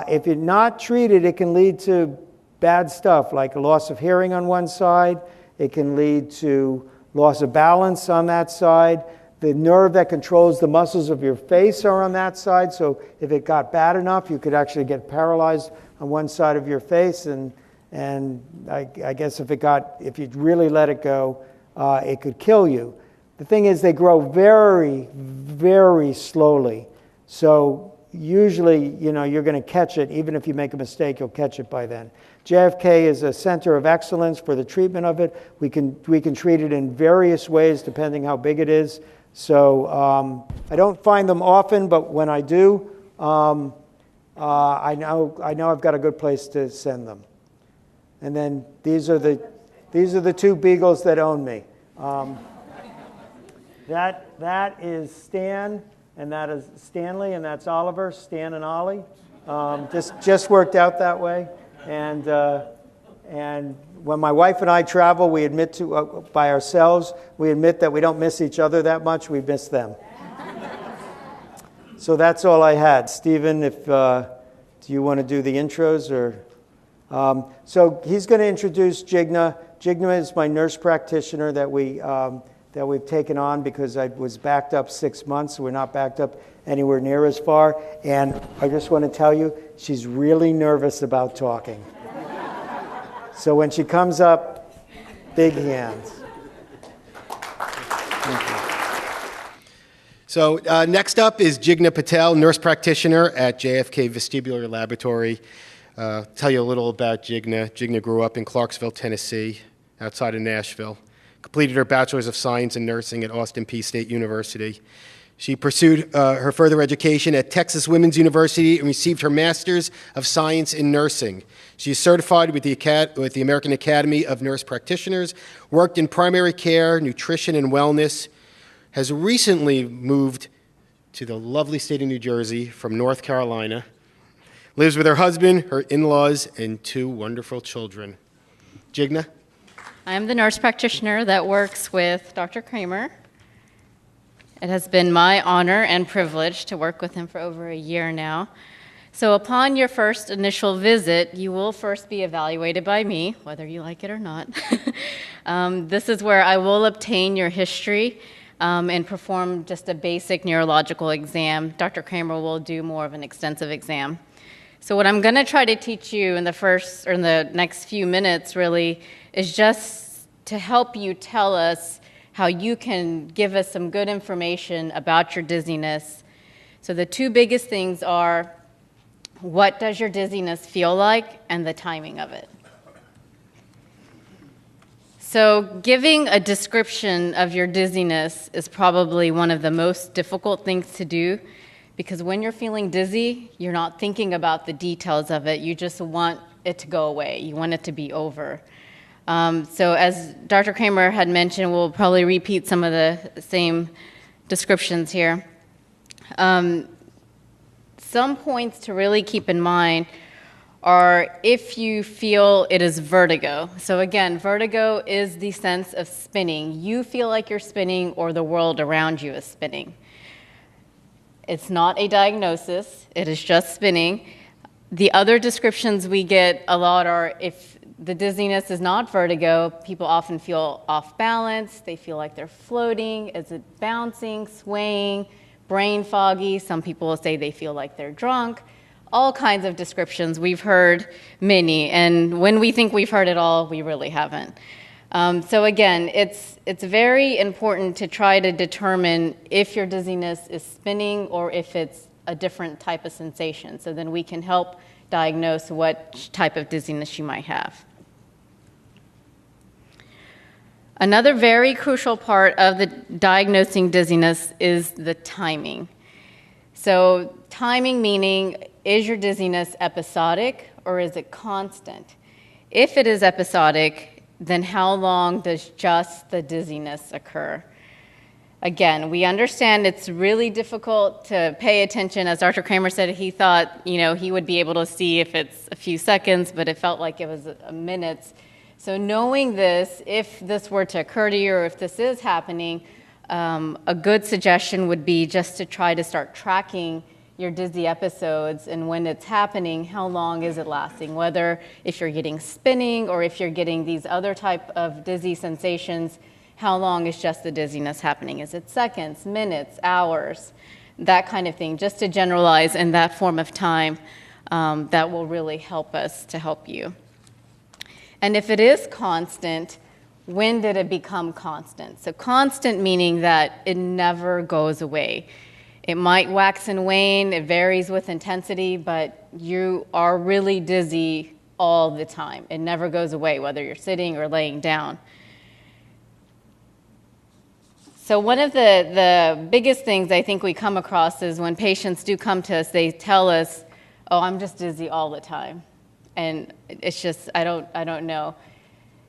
If you're not treated, it can lead to bad stuff like a loss of hearing on one side. It can lead to loss of balance on that side. The nerve that controls the muscles of your face are on that side, so if it got bad enough, you could actually get paralyzed on one side of your face, and I guess if you really let it go, it could kill you. The thing is, they grow very, very slowly, so usually, you're going to catch it. Even if you make a mistake, you'll catch it by then. JFK is a center of excellence for the treatment of it. We can treat it in various ways depending how big it is. So I don't find them often, but when I do, I know I've got a good place to send them. And then these are the two beagles that own me. That is Stan, and that is Stanley, and that's Oliver. Stan and Ollie. Just worked out that way. And when my wife and I travel, we admit to by ourselves. We admit that we don't miss each other that much. We miss them. So that's all I had. Stephen, do you want to do the intros or? So he's going to introduce Jigna. Jigna is my nurse practitioner that we've taken on because I was backed up 6 months. So we're not backed up anywhere near as far. And I just want to tell you, she's really nervous about talking. So when she comes up, big hands. Thank you. So next up is Jigna Patel, nurse practitioner at JFK Vestibular Laboratory. Tell you a little about Jigna. Jigna grew up in Clarksville, Tennessee, outside of Nashville. Completed her Bachelor's of Science in Nursing at Austin Peay State University. She pursued her further education at Texas Women's University and received her Master's of Science in Nursing. She is certified with the American Academy of Nurse Practitioners, worked in primary care, nutrition, and wellness, has recently moved to the lovely state of New Jersey from North Carolina, lives with her husband, her in-laws, and 2 wonderful children. Jigna? I'm the nurse practitioner that works with Dr. Kramer. It has been my honor and privilege to work with him for over a year now. So upon your first initial visit, you will first be evaluated by me, whether you like it or not. This is where I will obtain your history and perform just a basic neurological exam. Dr. Kramer will do more of an extensive exam. So what I'm going to try to teach you in the next few minutes really is just to help you tell us how you can give us some good information about your dizziness. So the 2 biggest things are, what does your dizziness feel like, and the timing of it. So giving a description of your dizziness is probably one of the most difficult things to do, because when you're feeling dizzy, you're not thinking about the details of it. You just want it to go away. You want it to be over. So as Dr. Kramer had mentioned, we'll probably repeat some of the same descriptions here. Some points to really keep in mind are if you feel it is vertigo. So again, vertigo is the sense of spinning. You feel like you're spinning or the world around you is spinning. It's not a diagnosis, it is just spinning. The other descriptions we get a lot are if the dizziness is not vertigo, people often feel off balance, they feel like they're floating, is it bouncing, swaying, brain foggy, some people will say they feel like they're drunk, all kinds of descriptions. We've heard many, and when we think we've heard it all, we really haven't. So again, it's very important to try to determine if your dizziness is spinning or if it's a different type of sensation, so then we can help diagnose what type of dizziness you might have. Another very crucial part of the diagnosing dizziness is the timing. So timing meaning, is your dizziness episodic or is it constant? If it is episodic, then how long does just the dizziness occur? Again, we understand it's really difficult to pay attention. As Dr. Kramer said, he thought, he would be able to see if it's a few seconds, but it felt like it was a minutes. So knowing this, if this were to occur to you or if this is happening, a good suggestion would be just to try to start tracking your dizzy episodes, and when it's happening, how long is it lasting? Whether if you're getting spinning or if you're getting these other type of dizzy sensations, how long is just the dizziness happening? Is it seconds, minutes, hours, that kind of thing, just to generalize in that form of time. That will really help us to help you. And if it is constant, when did it become constant? So constant meaning that it never goes away. It might wax and wane, it varies with intensity, but you are really dizzy all the time. It never goes away, whether you're sitting or laying down. So one of the biggest things I think we come across is when patients do come to us, they tell us, oh, I'm just dizzy all the time. And it's just, I don't know.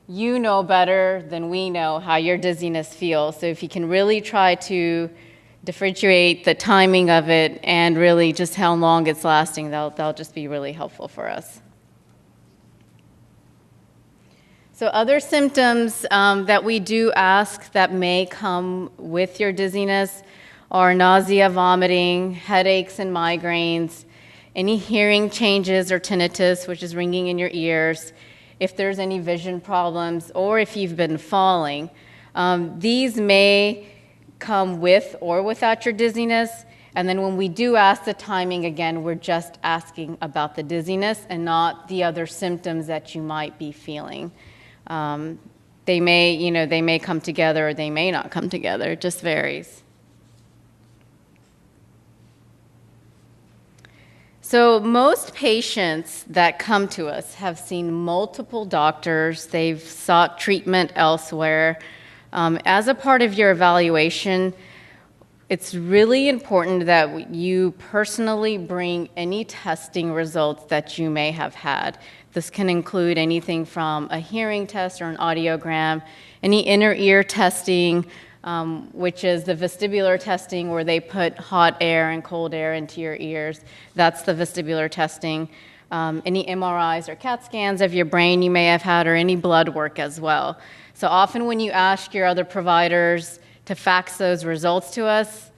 You know better than we know how your dizziness feels. So if you can really try to differentiate the timing of it and really just how long it's lasting, that'll just be really helpful for us. So other symptoms that we do ask that may come with your dizziness are nausea, vomiting, headaches and migraines, any hearing changes or tinnitus, which is ringing in your ears, if there's any vision problems, or if you've been falling. These may come with or without your dizziness. And then when we do ask the timing, again, we're just asking about the dizziness and not the other symptoms that you might be feeling. They may come together or they may not come together. It just varies. So most patients that come to us have seen multiple doctors. They've sought treatment elsewhere. As a part of your evaluation, it's really important that you personally bring any testing results that you may have had. This can include anything from a hearing test or an audiogram, any inner ear testing, which is the vestibular testing where they put hot air and cold air into your ears. That's the vestibular testing. Any MRIs or CAT scans of your brain you may have had, or any blood work as well. So often when you ask your other providers to fax those results to us,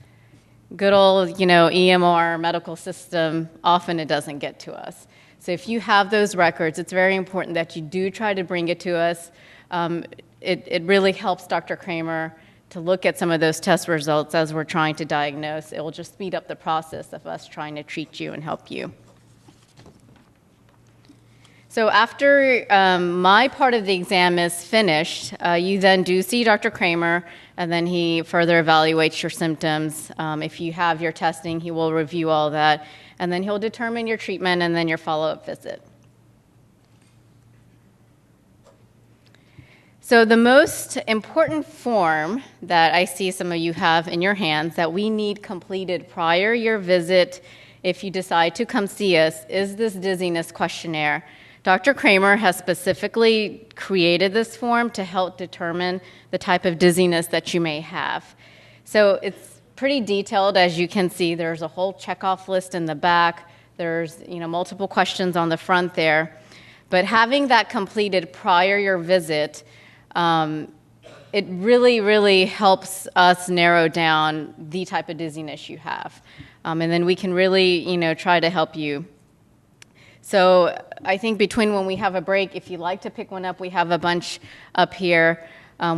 good old, EMR medical system, often it doesn't get to us. So if you have those records, it's very important that you do try to bring it to us. It really helps Dr. Kramer to look at some of those test results as we're trying to diagnose. It will just speed up the process of us trying to treat you and help you. So after my part of the exam is finished, you then do see Dr. Kramer, and then he further evaluates your symptoms. If you have your testing, he will review all that, and then he'll determine your treatment and then your follow-up visit. So the most important form that I see some of you have in your hands that we need completed prior your visit, if you decide to come see us, is this dizziness questionnaire. Dr. Kramer has specifically created this form to help determine the type of dizziness that you may have. So it's pretty detailed, as you can see. There's a whole checkoff list in the back. There's multiple questions on the front there. But having that completed prior your visit, it really, really helps us narrow down the type of dizziness you have. And then we can really, try to help you. So I think between when we have a break, if you'd like to pick one up, we have a bunch up here.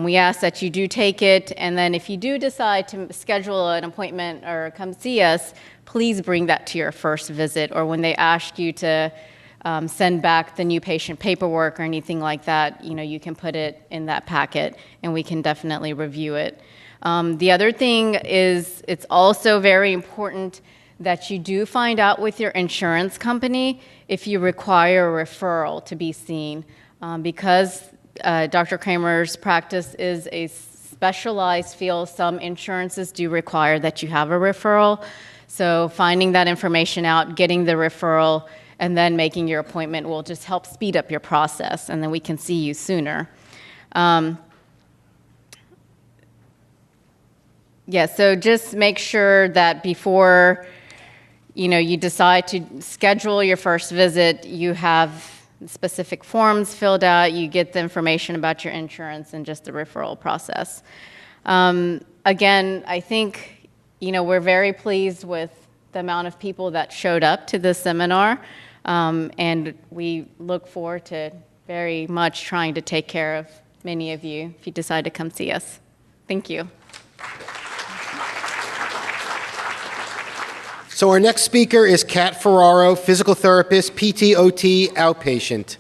We ask that you do take it, and then if you do decide to schedule an appointment or come see us, please bring that to your first visit, or when they ask you to send back the new patient paperwork or anything like that, you can put it in that packet, and we can definitely review it. The other thing is it's also very important that you do find out with your insurance company if you require a referral to be seen. Because Dr. Kramer's practice is a specialized field, some insurances do require that you have a referral. So finding that information out, getting the referral, and then making your appointment will just help speed up your process, and then we can see you sooner. Yeah, so just make sure that before, you decide to schedule your first visit, you have specific forms filled out, you get the information about your insurance and just the referral process. Again, I think, we're very pleased with the amount of people that showed up to this seminar, and we look forward to very much trying to take care of many of you if you decide to come see us. Thank you. So our next speaker is Kat Ferraro, physical therapist, PT/OT outpatient.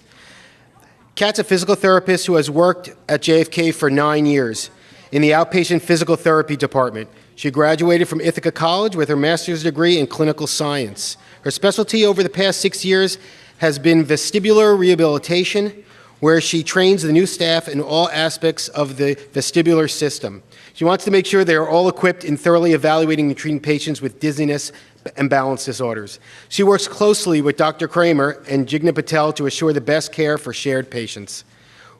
Kat's a physical therapist who has worked at JFK for 9 years in the outpatient physical therapy department. She graduated from Ithaca College with her master's degree in clinical science. Her specialty over the past 6 years has been vestibular rehabilitation, where she trains the new staff in all aspects of the vestibular system. She wants to make sure they are all equipped in thoroughly evaluating and treating patients with dizziness and balance disorders. She works closely with Dr. Kramer and Jigna Patel to assure the best care for shared patients.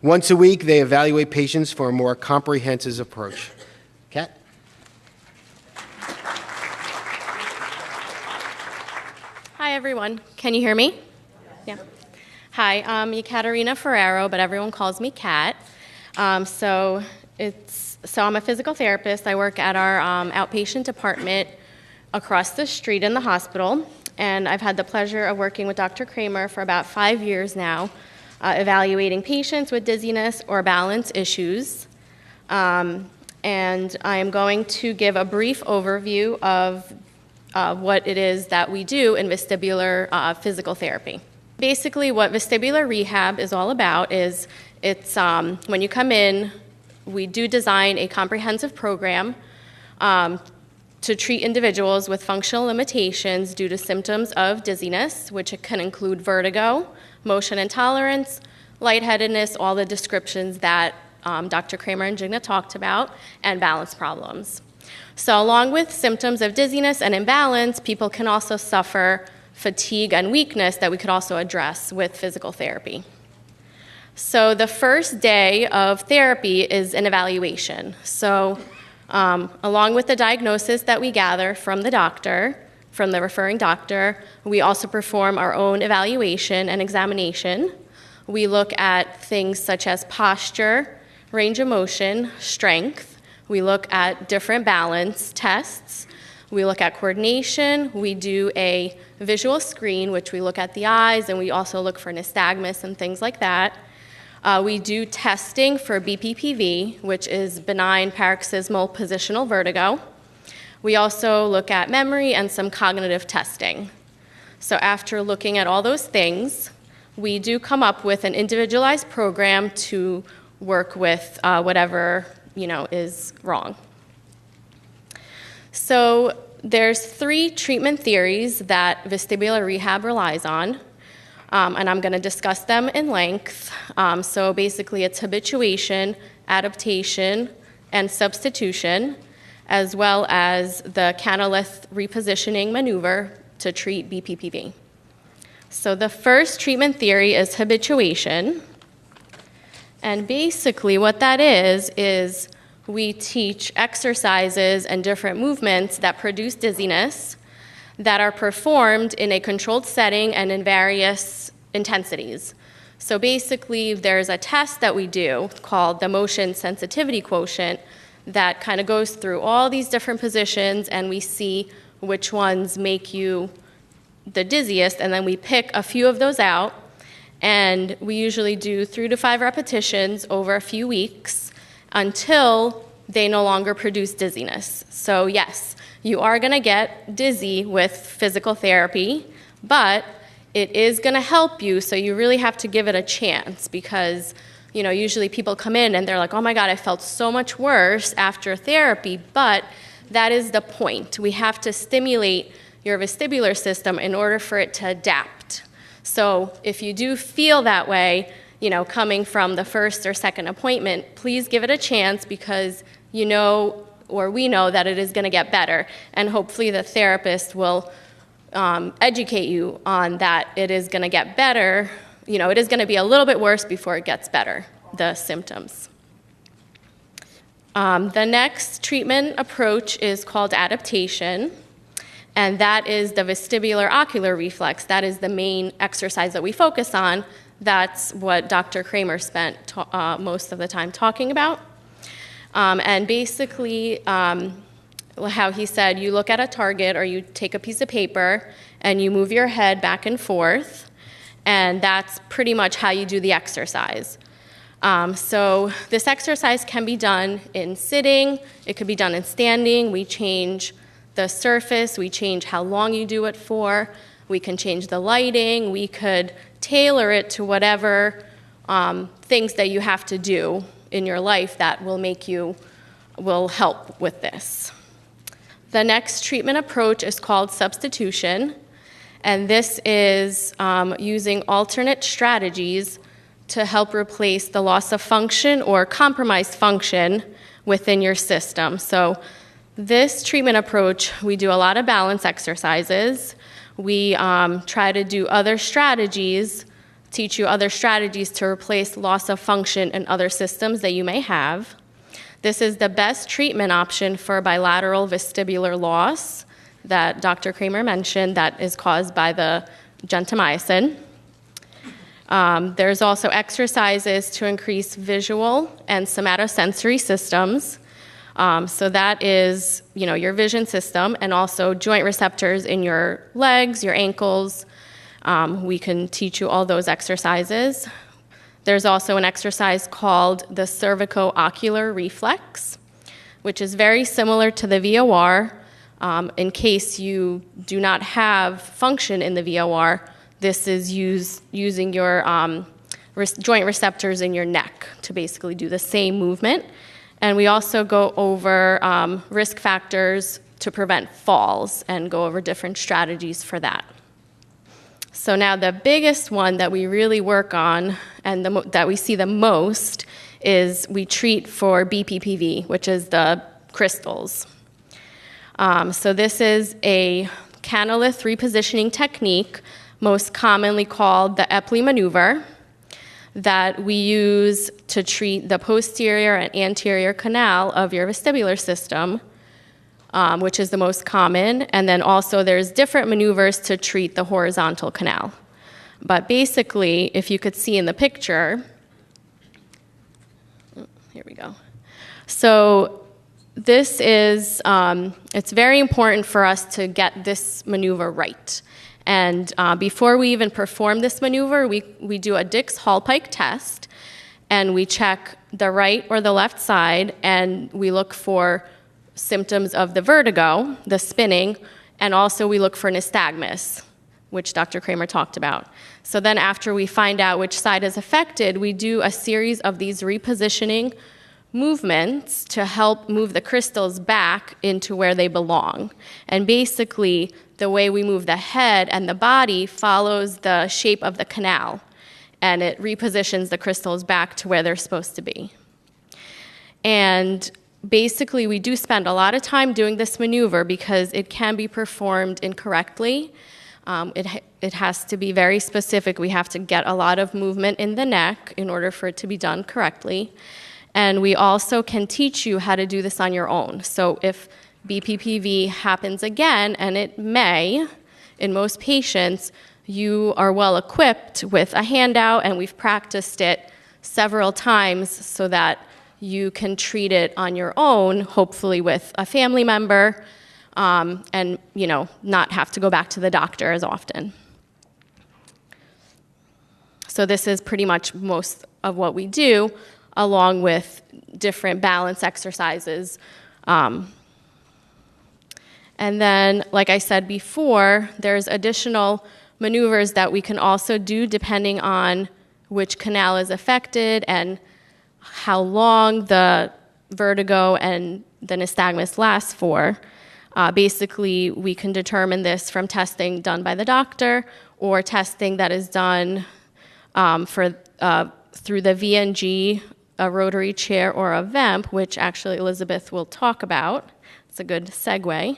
Once a week, they evaluate patients for a more comprehensive approach. Kat? Hi, everyone. Can you hear me? Yeah. Hi, I'm Ekaterina Ferraro, but everyone calls me Kat. So I'm a physical therapist. I work at our outpatient department across the street in the hospital, and I've had the pleasure of working with Dr. Kramer for about 5 years now, evaluating patients with dizziness or balance issues. And I am going to give a brief overview of what it is that we do in vestibular physical therapy. Basically, what vestibular rehab is all about is it's when you come in, we do design a comprehensive program to treat individuals with functional limitations due to symptoms of dizziness, which can include vertigo, motion intolerance, lightheadedness, all the descriptions that Dr. Kramer and Jigna talked about, and balance problems. So along with symptoms of dizziness and imbalance, people can also suffer fatigue and weakness that we could also address with physical therapy. So the first day of therapy is an evaluation. So along with the diagnosis that we gather from the doctor, from the referring doctor, we also perform our own evaluation and examination. We look at things such as posture, range of motion, strength. We look at different balance tests. We look at coordination. We do a visual screen, which we look at the eyes, and we also look for nystagmus and things like that. We do testing for BPPV, which is benign paroxysmal positional vertigo. We also look at memory and some cognitive testing. So after looking at all those things, we do come up with an individualized program to work with whatever is wrong. So there's 3 treatment theories that vestibular rehab relies on. And I'm going to discuss them in length. So basically, it's habituation, adaptation, and substitution, as well as the canalith repositioning maneuver to treat BPPV. So the first treatment theory is habituation. And basically what that is we teach exercises and different movements that produce dizziness that are performed in a controlled setting and in various intensities. So basically, there's a test that we do called the motion sensitivity quotient that kind of goes through all these different positions, and we see which ones make you the dizziest, and then we pick a few of those out, and we usually do 3 to 5 repetitions over a few weeks until they no longer produce dizziness. So yes, you are going to get dizzy with physical therapy, but it is going to help you, so you really have to give it a chance because, usually people come in and they're like, oh my God, I felt so much worse after therapy, but that is the point. We have to stimulate your vestibular system in order for it to adapt. So if you do feel that way, coming from the first or second appointment, please give it a chance because or we know that it is going to get better, and hopefully the therapist will educate you on that it is going to get better. It is going to be a little bit worse before it gets better, the symptoms. The next treatment approach is called adaptation, and that is the vestibular ocular reflex. That is the main exercise that we focus on. That's what Dr. Kramer spent most of the time talking about. And basically, how he said, you look at a target or you take a piece of paper and you move your head back and forth, and that's pretty much how you do the exercise. So this exercise can be done in sitting, it could be done in standing. We change the surface, we change how long you do it for, we can change the lighting, we could tailor it to whatever things that you have to do in your life that will help with this. The next treatment approach is called substitution, and this is using alternate strategies to help replace the loss of function or compromised function within your system. So this treatment approach, we do a lot of balance exercises. We try to do other strategies, teach you other strategies to replace loss of function in other systems that you may have. This is the best treatment option for bilateral vestibular loss that Dr. Kramer mentioned that is caused by the gentamicin. There's also exercises to increase visual and somatosensory systems. So that is, your vision system and also joint receptors in your legs, your ankles. We can teach you all those exercises. There's also an exercise called the cervico-ocular reflex, which is very similar to the VOR. In case you do not have function in the VOR, this is using your joint receptors in your neck to basically do the same movement. And we also go over risk factors to prevent falls and go over different strategies for that. So now the biggest one that we really work on and that we see the most is we treat for BPPV, which is the crystals. So this is a canalith repositioning technique, most commonly called the Epley maneuver, that we use to treat the posterior and anterior canal of your vestibular system, which is the most common. And then also there's different maneuvers to treat the horizontal canal. But basically, if you could see in the picture, here we go. So this is, it's very important for us to get this maneuver right. And before we even perform this maneuver, we do a Dix-Hallpike test, and we check the right or the left side, and we look for symptoms of the vertigo, the spinning, and also we look for nystagmus, which Dr. Kramer talked about. So then after we find out which side is affected, we do a series of these repositioning movements to help move the crystals back into where they belong. And basically, the way we move the head and the body follows the shape of the canal, and it repositions the crystals back to where they're supposed to be. And basically, we do spend a lot of time doing this maneuver because it can be performed incorrectly. It has to be very specific. We have to get a lot of movement in the neck in order for it to be done correctly. And we also can teach you how to do this on your own. So if BPPV happens again, and it may, in most patients, you are well equipped with a handout, and we've practiced it several times so that you can treat it on your own, hopefully with a family member, and not have to go back to the doctor as often. So this is pretty much most of what we do, along with different balance exercises. And then, like I said before, there's additional maneuvers that we can also do depending on which canal is affected and how long the vertigo and the nystagmus lasts for. Basically, we can determine this from testing done by the doctor or testing that is done through the VNG, a rotary chair, or a VEMP, which actually Elizabeth will talk about. It's a good segue.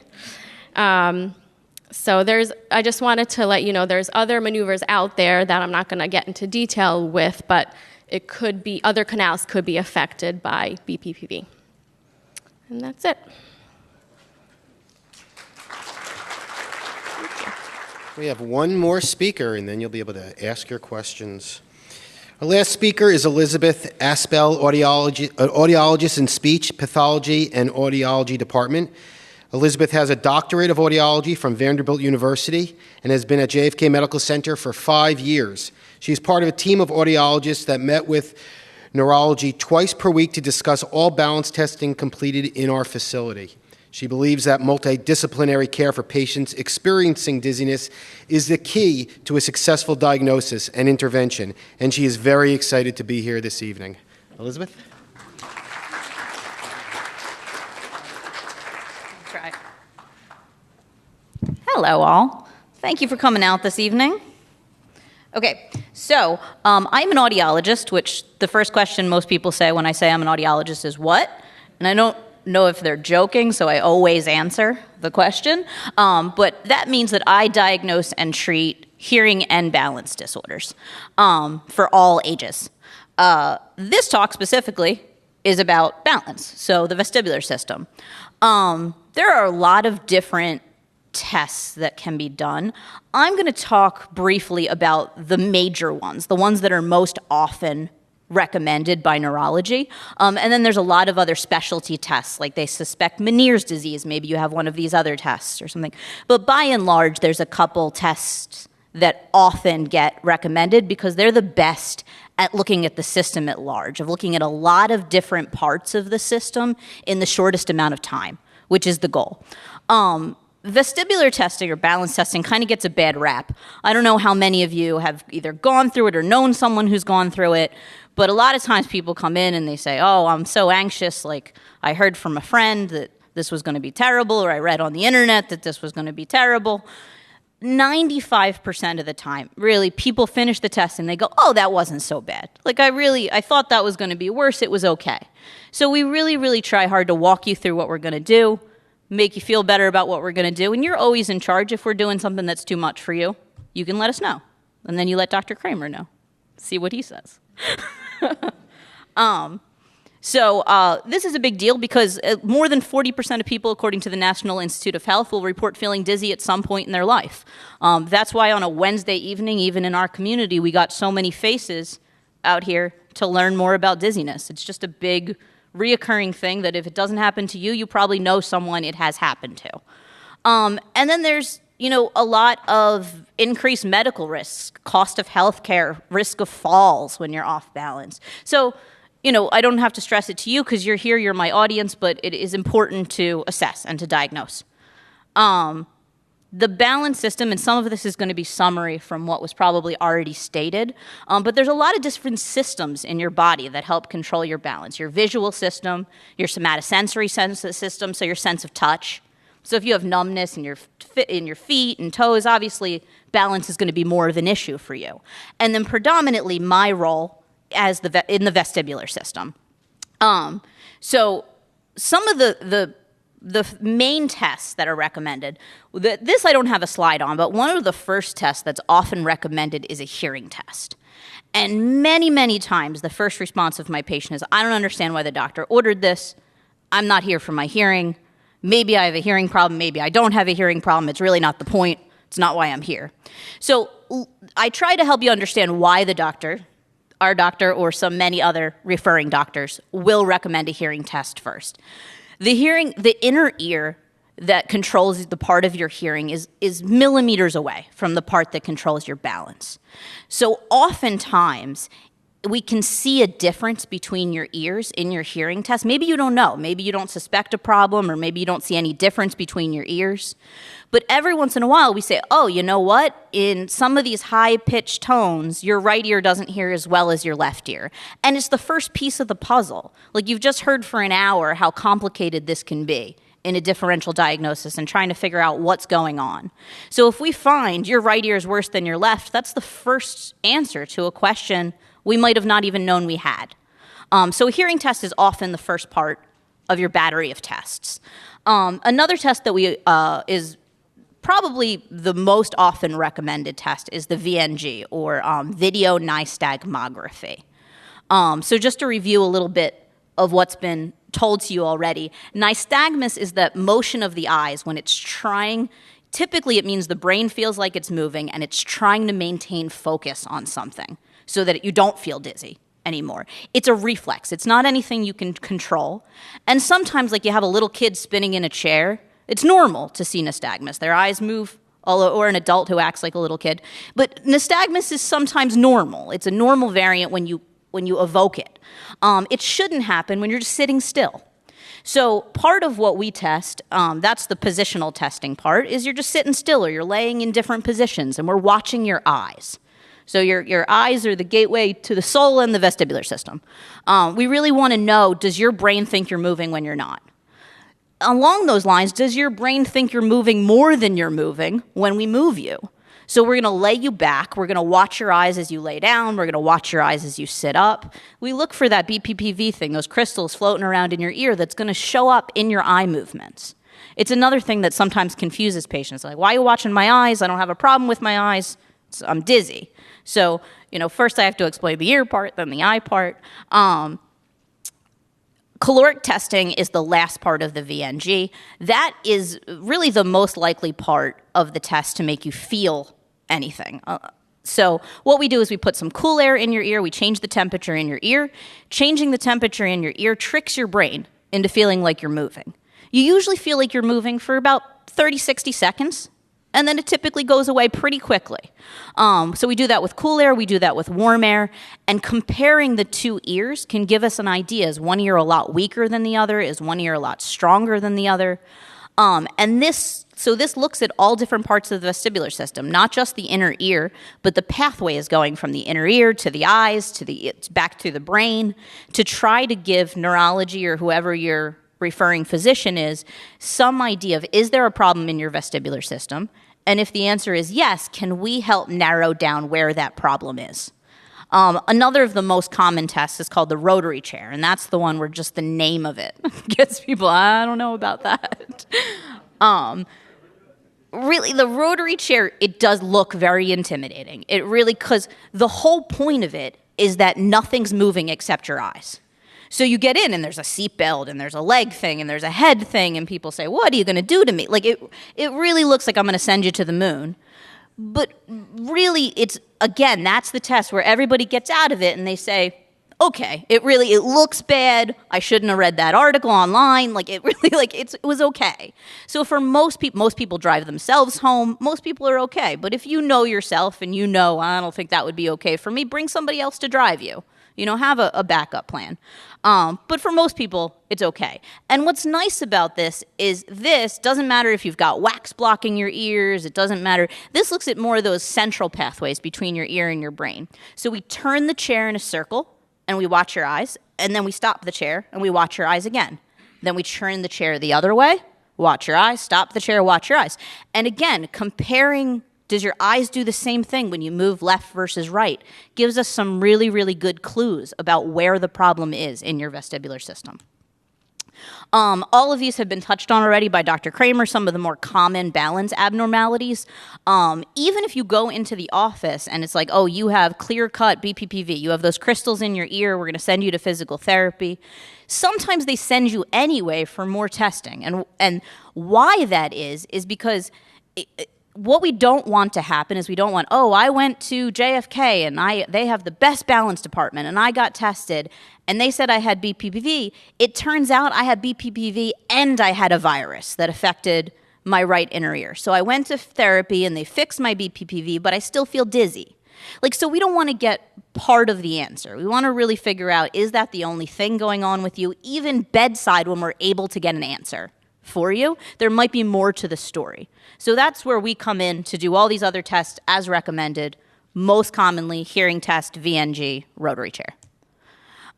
So I just wanted to let you know there's other maneuvers out there that I'm not going to get into detail with, but it could be, other canals could be affected by BPPV. And that's it. We have one more speaker, and then you'll be able to ask your questions. Our last speaker is Elizabeth Aspel, audiologist in speech, pathology, and audiology department. Elizabeth has a doctorate of audiology from Vanderbilt University and has been at JFK Medical Center for 5 years. She is part of a team of audiologists that met with neurology twice per week to discuss all balance testing completed in our facility. She believes that multidisciplinary care for patients experiencing dizziness is the key to a successful diagnosis and intervention, and she is very excited to be here this evening. Elizabeth? Try. Hello, all. Thank you for coming out this evening. Okay, so I'm an audiologist, which the first question most people say when I say I'm an audiologist is what? And I don't know if they're joking, so I always answer the question. But that means that I diagnose and treat hearing and balance disorders for all ages. This talk specifically is about balance, so the vestibular system. There are a lot of different tests that can be done. I'm going to talk briefly about the major ones, the ones that are most often recommended by neurology. And then there's a lot of other specialty tests, like they suspect Meniere's disease. Maybe you have one of these other tests or something. But by and large, there's a couple tests that often get recommended because they're the best at looking at the system at large, of looking at a lot of different parts of the system in the shortest amount of time, which is the goal. Vestibular testing or balance testing kind of gets a bad rap. I don't know how many of you have either gone through it or known someone who's gone through it, but a lot of times people come in and they say, oh, I'm so anxious, like I heard from a friend that this was going to be terrible, or I read on the internet that this was going to be terrible. 95% of the time, really, people finish the test and they go, oh, that wasn't so bad. Like I thought that was going to be worse, it was okay. So we really, really try hard to walk you through what we're going to do, make you feel better about what we're going to do, and you're always in charge. If we're doing something that's too much for you, you can let us know. And then you let Dr. Kramer know. See what he says. So this is a big deal because more than 40% of people, according to the National Institute of Health, will report feeling dizzy at some point in their life. That's why on a Wednesday evening, even in our community, we got so many faces out here to learn more about dizziness. It's just a big reoccurring thing that if it doesn't happen to you, you probably know someone it has happened to. And then there's, a lot of increased medical risks, cost of health care, risk of falls when you're off balance. So, I don't have to stress it to you because you're here, you're my audience, but it is important to assess and to diagnose. The balance system, and some of this is going to be summary from what was probably already stated, but there's a lot of different systems in your body that help control your balance. Your visual system, your somatosensory system, so your sense of touch. So if you have numbness in your feet and toes, obviously balance is going to be more of an issue for you. And then predominantly my role as in the vestibular system. So some of the main tests that are recommended, this I don't have a slide on, but one of the first tests that's often recommended is a hearing test. And many, many times the first response of my patient is, I don't understand why the doctor ordered this. I'm not here for my hearing. Maybe I have a hearing problem. Maybe I don't have a hearing problem. It's really not the point. It's not why I'm here. So I try to help you understand why the doctor, our doctor or many other referring doctors, will recommend a hearing test first. The inner ear that controls the part of your hearing is millimeters away from the part that controls your balance. So oftentimes, we can see a difference between your ears in your hearing test. Maybe you don't know. Maybe you don't suspect a problem, or maybe you don't see any difference between your ears. But every once in a while, we say, oh, you know what? In some of these high-pitched tones, your right ear doesn't hear as well as your left ear. And it's the first piece of the puzzle. Like, you've just heard for an hour how complicated this can be in a differential diagnosis and trying to figure out what's going on. So if we find your right ear is worse than your left, that's the first answer to a question we might have not even known we had. So a hearing test is often the first part of your battery of tests. Another test that is probably the most often recommended test is the VNG, or video nystagmography. So just to review a little bit of what's been told to you already. Nystagmus is the motion of the eyes when it's trying. Typically, it means the brain feels like it's moving and it's trying to maintain focus on something so that you don't feel dizzy anymore. It's a reflex. It's not anything you can control. And sometimes, like you have a little kid spinning in a chair, it's normal to see nystagmus. Their eyes move, or an adult who acts like a little kid. But nystagmus is sometimes normal. It's a normal variant when you evoke it. It shouldn't happen when you're just sitting still. So part of what we test, that's the positional testing part, is you're just sitting still or you're laying in different positions and we're watching your eyes. So your eyes are the gateway to the soul and the vestibular system. We really want to know, does your brain think you're moving when you're not? Along those lines, does your brain think you're moving more than you're moving when we move you? So we're going to lay you back. We're going to watch your eyes as you lay down. We're going to watch your eyes as you sit up. We look for that BPPV thing, those crystals floating around in your ear that's going to show up in your eye movements. It's another thing that sometimes confuses patients. Like, why are you watching my eyes? I don't have a problem with my eyes. I'm dizzy. So, first I have to explain the ear part, then the eye part. Caloric testing is the last part of the VNG. That is really the most likely part of the test to make you feel anything. So what we do is we put some cool air in your ear, we change the temperature in your ear. Changing the temperature in your ear tricks your brain into feeling like you're moving. You usually feel like you're moving for about 30, 60 seconds, and then it typically goes away pretty quickly. So we do that with cool air, we do that with warm air, and comparing the two ears can give us an idea. Is one ear a lot weaker than the other? Is one ear a lot stronger than the other? So this looks at all different parts of the vestibular system, not just the inner ear, but the pathway is going from the inner ear to the eyes, back to the brain, to try to give neurology or whoever your referring physician is some idea of, is there a problem in your vestibular system? And if the answer is yes, can we help narrow down where that problem is? Another of the most common tests is called the rotary chair, and that's the one where just the name of it gets people, I don't know about that. Really, the rotary chair, it does look very intimidating. It really, because the whole point of it is that nothing's moving except your eyes. So you get in and there's a seatbelt and there's a leg thing and there's a head thing and people say, what are you going to do to me? Like it really looks like I'm going to send you to the moon. But really, it's, again, that's the test where everybody gets out of it and they say, okay, it looks bad. I shouldn't have read that article online. It was okay. So for most people drive themselves home. Most people are okay. But if you know yourself and I don't think that would be okay for me, bring somebody else to drive you. Have a backup plan. But for most people, it's okay. And what's nice about this is this doesn't matter if you've got wax blocking your ears. It doesn't matter. This looks at more of those central pathways between your ear and your brain. So we turn the chair in a circle, and we watch your eyes, and then we stop the chair, and we watch your eyes again. Then we turn the chair the other way, watch your eyes, stop the chair, watch your eyes. And again, comparing, does your eyes do the same thing when you move left versus right, gives us some really, really good clues about where the problem is in your vestibular system. All of these have been touched on already by Dr. Kramer, some of the more common balance abnormalities. Even if you go into the office and it's like, oh, you have clear-cut BPPV, you have those crystals in your ear, we're going to send you to physical therapy. Sometimes they send you anyway for more testing. And why that is because what we don't want to happen is we don't want, oh, I went to JFK and they have the best balance department and I got tested and they said I had BPPV. It turns out I had BPPV and I had a virus that affected my right inner ear. So I went to therapy and they fixed my BPPV, but I still feel dizzy. So we don't want to get part of the answer. We want to really figure out, is that the only thing going on with you? Even bedside, when we're able to get an answer for you, there might be more to the story. So that's where we come in to do all these other tests as recommended, most commonly hearing test, VNG, rotary chair.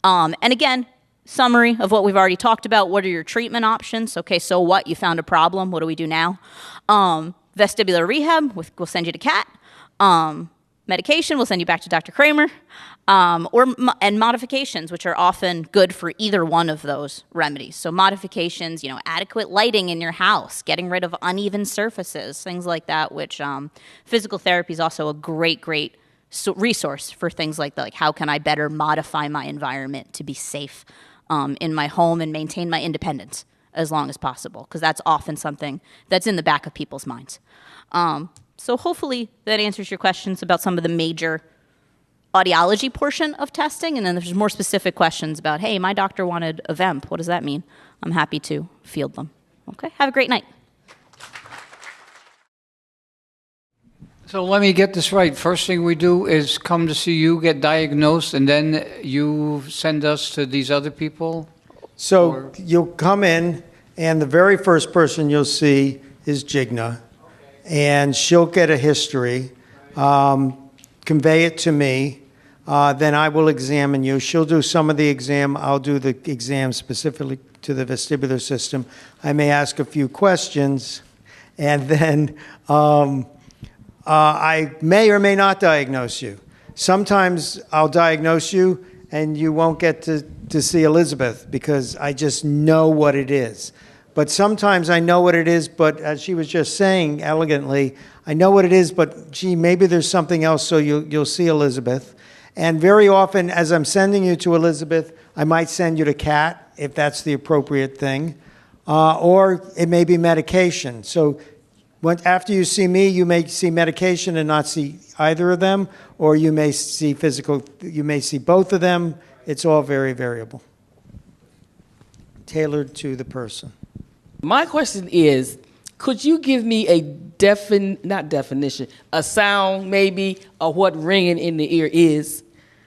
And again, summary of what we've already talked about. What are your treatment options? Okay, so what? You found a problem. What do we do now? Vestibular rehab, we'll send you to CAT. Medication, we'll send you back to Dr. Kramer. And modifications, which are often good for either one of those remedies. So modifications, adequate lighting in your house, getting rid of uneven surfaces, things like that, which physical therapy is also a great resource for things like that. Like, how can I better modify my environment to be safe in my home and maintain my independence as long as possible, because that's often something that's in the back of people's minds. So hopefully that answers your questions about some of the major audiology portion of testing, and then there's more specific questions about, hey, my doctor wanted a vemp. What does that mean? I'm happy to field them. Okay, have a great night. So let me get this right. First thing we do is come to see you, get diagnosed, and then you send us to these other people? So you'll come in, and the very first person you'll see is Jigna, and she'll get a history, convey it to me, then I will examine you. She'll do some of the exam. I'll do the exam specifically to the vestibular system. I may ask a few questions, and then I may or may not diagnose you. Sometimes I'll diagnose you, and you won't get to see Elizabeth because I just know what it is. But sometimes I know what it is, but as she was just saying elegantly, I know what it is, but gee, maybe there's something else, so you'll see Elizabeth. And very often, as I'm sending you to Elizabeth, I might send you to Kat, if that's the appropriate thing, or it may be medication. So after you see me, you may see medication and not see either of them, or you may see you may see both of them. It's all very variable, tailored to the person. My question is, could you give me a sound maybe of what ringing in the ear is?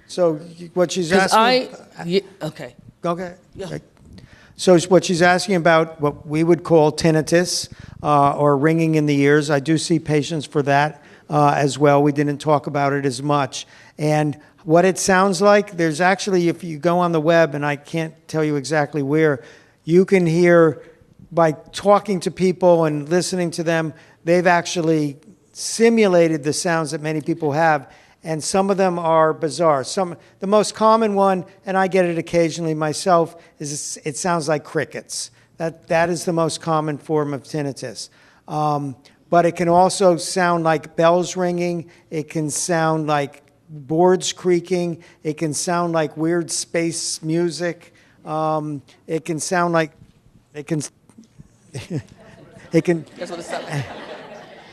So what she's asking... Okay. Okay. Yeah. So what she's asking about, what we would call tinnitus or ringing in the ears. I do see patients for that as well. We didn't talk about it as much. And what it sounds like, there's actually, if you go on the web, and I can't tell you exactly where, you can hear by talking to people and listening to them, they've actually simulated the sounds that many people have, and some of them are bizarre. The most common one, and I get it occasionally myself, is it sounds like crickets. That is the most common form of tinnitus. But it can also sound like bells ringing. It can sound like boards creaking. It can sound like weird space music. It can sound like it can. It can. That's what it sounds like.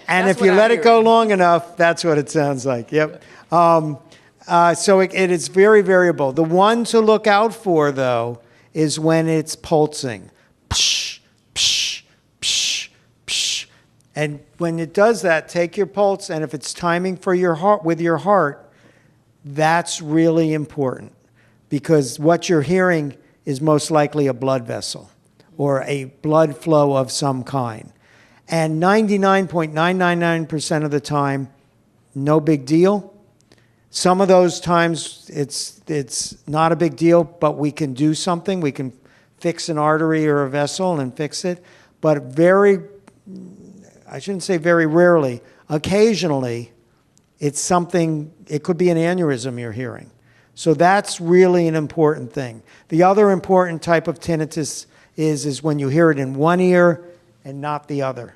And if you let it go long enough, that's what it sounds like. Yep. So it is very variable. The one to look out for, though, is when it's pulsing. Psh, psh, psh, psh. And when it does that, take your pulse, and if it's timing for your heart with your heart, that's really important, because what you're hearing is most likely a blood vessel or a blood flow of some kind. And 99.999% of the time, no big deal. Some of those times it's not a big deal, but we can do something. We can fix an artery or a vessel and fix it. But I shouldn't say very rarely, occasionally, it's something, it could be an aneurysm you're hearing. So that's really an important thing. The other important type of tinnitus is when you hear it in one ear and not the other.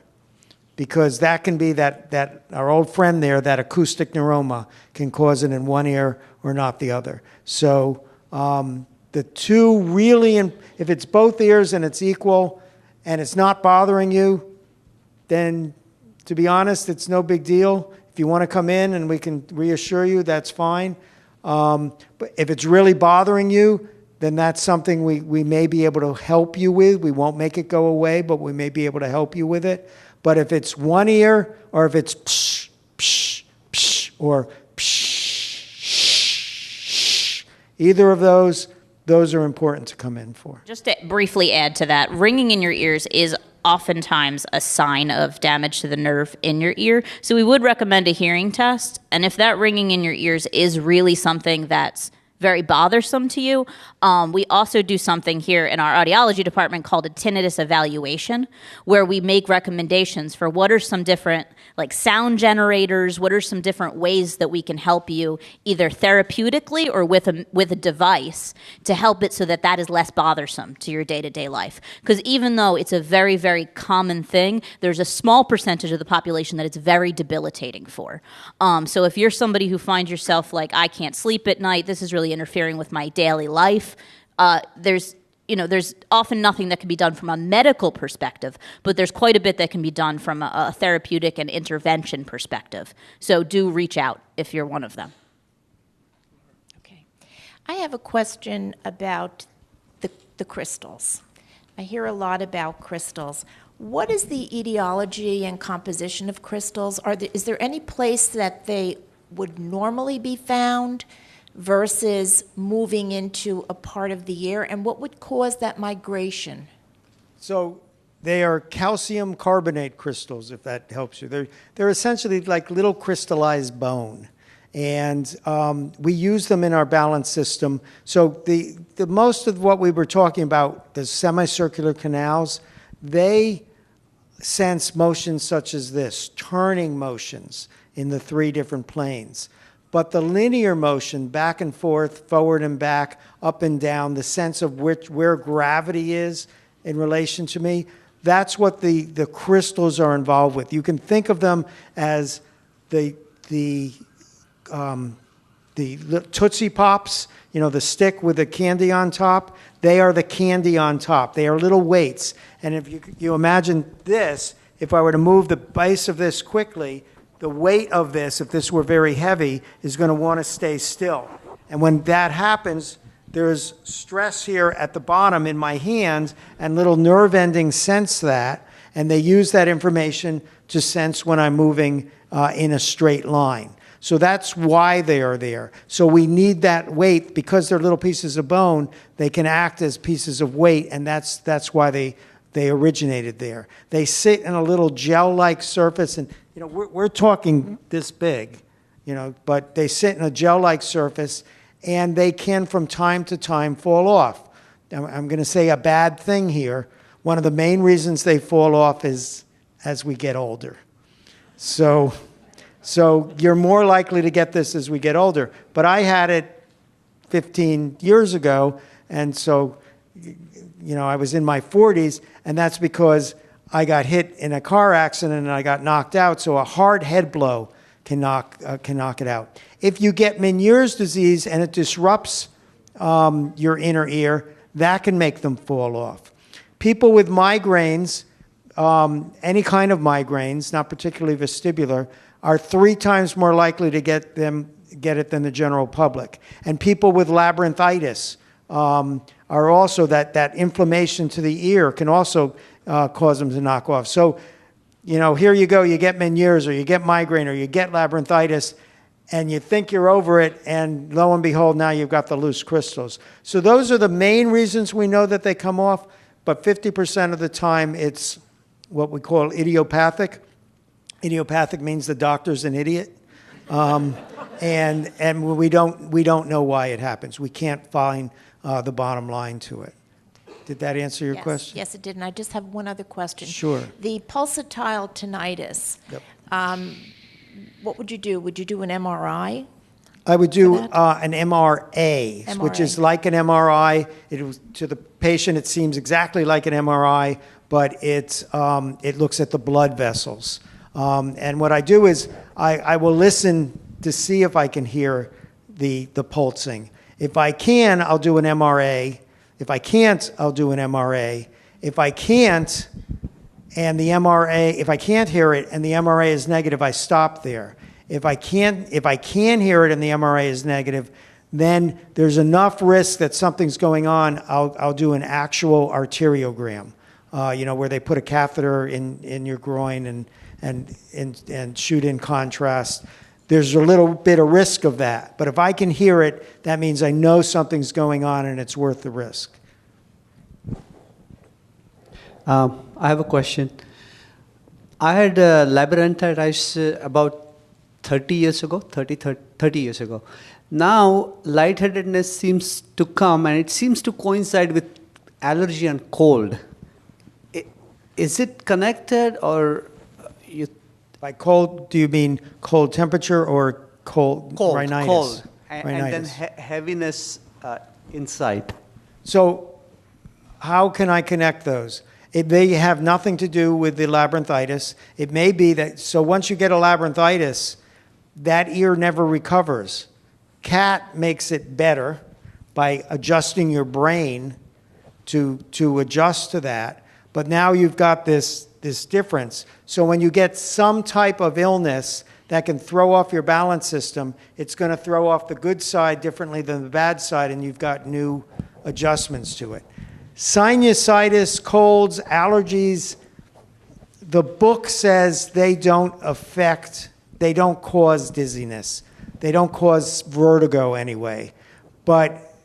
Because that can be that our old friend there, that acoustic neuroma, can cause it in one ear or not the other. So the two really, if it's both ears and it's equal and it's not bothering you, then to be honest, it's no big deal. If you want to come in and we can reassure you, that's fine. But if it's really bothering you, then that's something we may be able to help you with. We won't make it go away, but we may be able to help you with it. But if it's one ear, or if it's psh, psh, psh, or psh, shh, either of those are important to come in for. Just to briefly add to that, ringing in your ears is oftentimes a sign of damage to the nerve in your ear. So we would recommend a hearing test. And if that ringing in your ears is really something that's very bothersome to you, we also do something here in our audiology department called a tinnitus evaluation, where we make recommendations for what are some different sound generators, what are some different ways that we can help you either therapeutically or with a device to help it so that is less bothersome to your day-to-day life. Because even though it's a very, very common thing, there's a small percentage of the population that it's very debilitating for. So if you're somebody who finds yourself I can't sleep at night, this is really interfering with my daily life, there's there's often nothing that can be done from a medical perspective, but there's quite a bit that can be done from a therapeutic and intervention perspective. So do reach out if you're one of them. Okay. I have a question about the crystals. I hear a lot about crystals. What is the etiology and composition of crystals? Is there any place that they would normally be found versus moving into a part of the ear? And what would cause that migration? So they are calcium carbonate crystals, if that helps you. They're essentially like little crystallized bone. And we use them in our balance system. So the most of what we were talking about, the semicircular canals, they sense motions such as this, turning motions in the 3 different planes. But the linear motion, back and forth, forward and back, up and down, the sense of where gravity is in relation to me, that's what the crystals are involved with. You can think of them as the Tootsie Pops, the stick with the candy on top. They are the candy on top. They are little weights. And if you imagine this, if I were to move the base of this quickly, the weight of this, if this were very heavy, is going to want to stay still. And when that happens, there's stress here at the bottom in my hand, and little nerve endings sense that, and they use that information to sense when I'm moving in a straight line. So that's why they are there. So we need that weight. Because they're little pieces of bone, they can act as pieces of weight, and that's why they originated there. They sit in a little gel-like surface, and we're talking this big, but they sit in a gel-like surface, and they can from time to time fall off. I'm going to say a bad thing here. One of the main reasons they fall off is as we get older. So you're more likely to get this as we get older. But I had it 15 years ago, and so, I was in my 40s, and that's because I got hit in a car accident and I got knocked out, so a hard head blow can knock it out. If you get Meniere's disease and it disrupts your inner ear, that can make them fall off. People with migraines, any kind of migraines, not particularly vestibular, are 3 times more likely to get it than the general public. And people with labyrinthitis are also that inflammation to the ear can also cause them to knock off. So, here you go, you get Meniere's, or you get migraine, or you get labyrinthitis, and you think you're over it, and lo and behold, now you've got the loose crystals. So those are the main reasons we know that they come off, but 50% of the time it's what we call idiopathic. Idiopathic means the doctor's an idiot. And we don't know why it happens. We can't find the bottom line to it. Did that answer your question? Yes, it did. And I just have one other question. Sure. The pulsatile tinnitus, what would you do? Would you do an MRI? I would do an MRA, which is like an MRI. To the patient, it seems exactly like an MRI, but it looks at the blood vessels. And what I do is I will listen to see if I can hear the pulsing. If I can, I'll do an MRA. If I can't, I'll do an MRA. If I can't, and the MRA, if I can't hear it and the MRA is negative, I stop there. If I can hear it and the MRA is negative, then there's enough risk that something's going on. I'll do an actual arteriogram, where they put a catheter in your groin and shoot in contrast. There's a little bit of risk of that. But if I can hear it, that means I know something's going on and it's worth the risk. I have a question. I had labyrinthitis about 30 years ago. Now, lightheadedness seems to come, and it seems to coincide with allergy and cold. Is it connected, or you? By cold, do you mean cold temperature or cold rhinitis? Cold, rhinitis. and then heaviness inside. So how can I connect those? It may have nothing to do with the labyrinthitis. It may be that, so once you get a labyrinthitis, that ear never recovers. CAT makes it better by adjusting your brain to adjust to that. But now you've got this difference. So when you get some type of illness that can throw off your balance system, it's going to throw off the good side differently than the bad side, and you've got new adjustments to it. Sinusitis, colds, allergies, the book says they don't cause dizziness. They don't cause vertigo anyway. But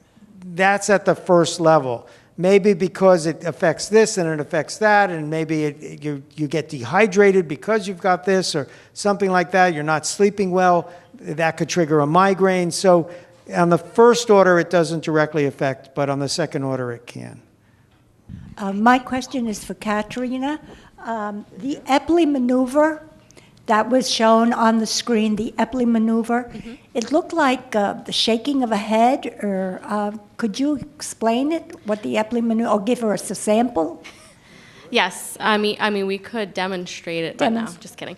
that's at the first level. Maybe because it affects this and it affects that, and maybe you get dehydrated because you've got this or something like that. You're not sleeping well. That could trigger a migraine. So on the first order, it doesn't directly affect, but on the second order, it can. My question is for Katerina. The Epley maneuver that was shown on the screen, the Epley maneuver, it looked like the shaking of a head, or could you explain it, what the Epley maneuver, or give us a sample? Yes, I mean, we could demonstrate it, but no, just kidding.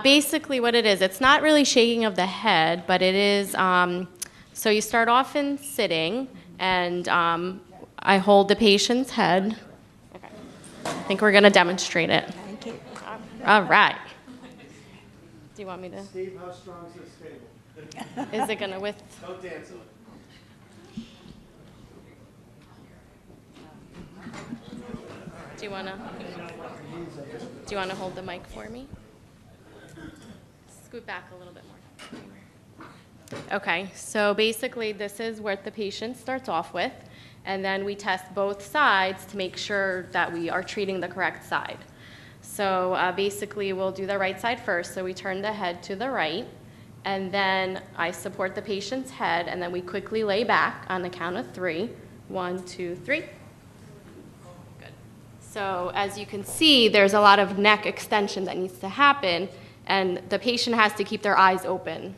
Basically what it is, it's not really shaking of the head, but it is, so you start off in sitting, and I hold the patient's head. Okay. I think we're going to demonstrate it. Thank you. All right. Do you want me to? Steve, how strong is this table? Is it going to with? Don't dance on it. Do you want to hold the mic for me? Scoot back a little bit more. Okay, so basically this is what the patient starts off with, and then we test both sides to make sure that we are treating the correct side. So basically we'll do the right side first, so we turn the head to the right, and then I support the patient's head, and then we quickly lay back on the count of 3. 1, 2, 3. Good. So as you can see, there's a lot of neck extension that needs to happen, and the patient has to keep their eyes open.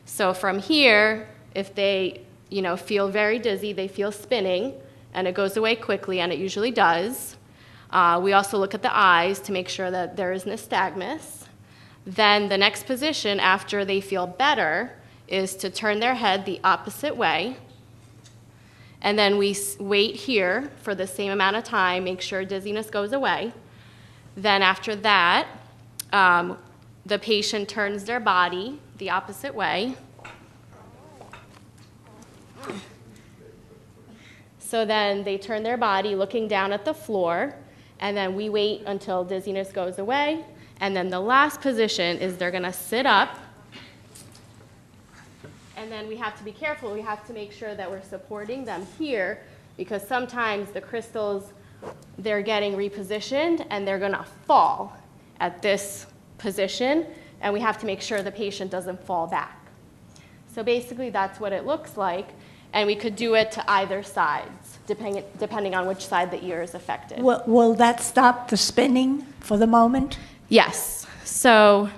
So from here, if they feel very dizzy, they feel spinning, and it goes away quickly, and it usually does. We also look at the eyes to make sure that there is nystagmus. Then the next position after they feel better is to turn their head the opposite way. And then we wait here for the same amount of time, make sure dizziness goes away. Then after that, the patient turns their body the opposite way. So then they turn their body looking down at the floor, and then we wait until dizziness goes away. And then the last position is they're going to sit up. And then we have to be careful. We have to make sure that we're supporting them here, because sometimes the crystals, they're getting repositioned and they're going to fall at this position, and we have to make sure the patient doesn't fall back. So basically that's what it looks like, and we could do it to either sides, depending on which side the ear is affected. Will that stop the spinning for the moment? Yes. So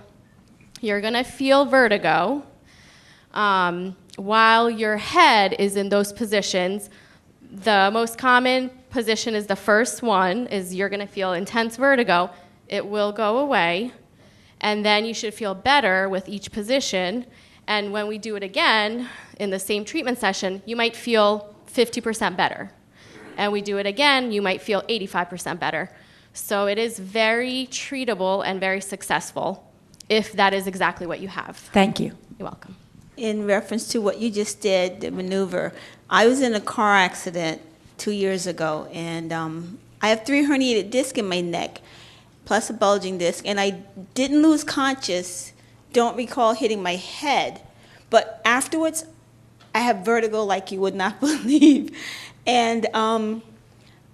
you're going to feel vertigo while your head is in those positions. The most common position is the first one, is you're going to feel intense vertigo. It will go away, and then you should feel better with each position. And when we do it again in the same treatment session, you might feel 50% better. And we do it again, you might feel 85% better. So it is very treatable and very successful if that is exactly what you have. Thank you. You're welcome. In reference to what you just did, the maneuver, I was in a car accident 2 years ago, and I have 3 herniated discs in my neck, plus a bulging disc, and I didn't lose conscious, don't recall hitting my head, but afterwards, I have vertigo like you would not believe. And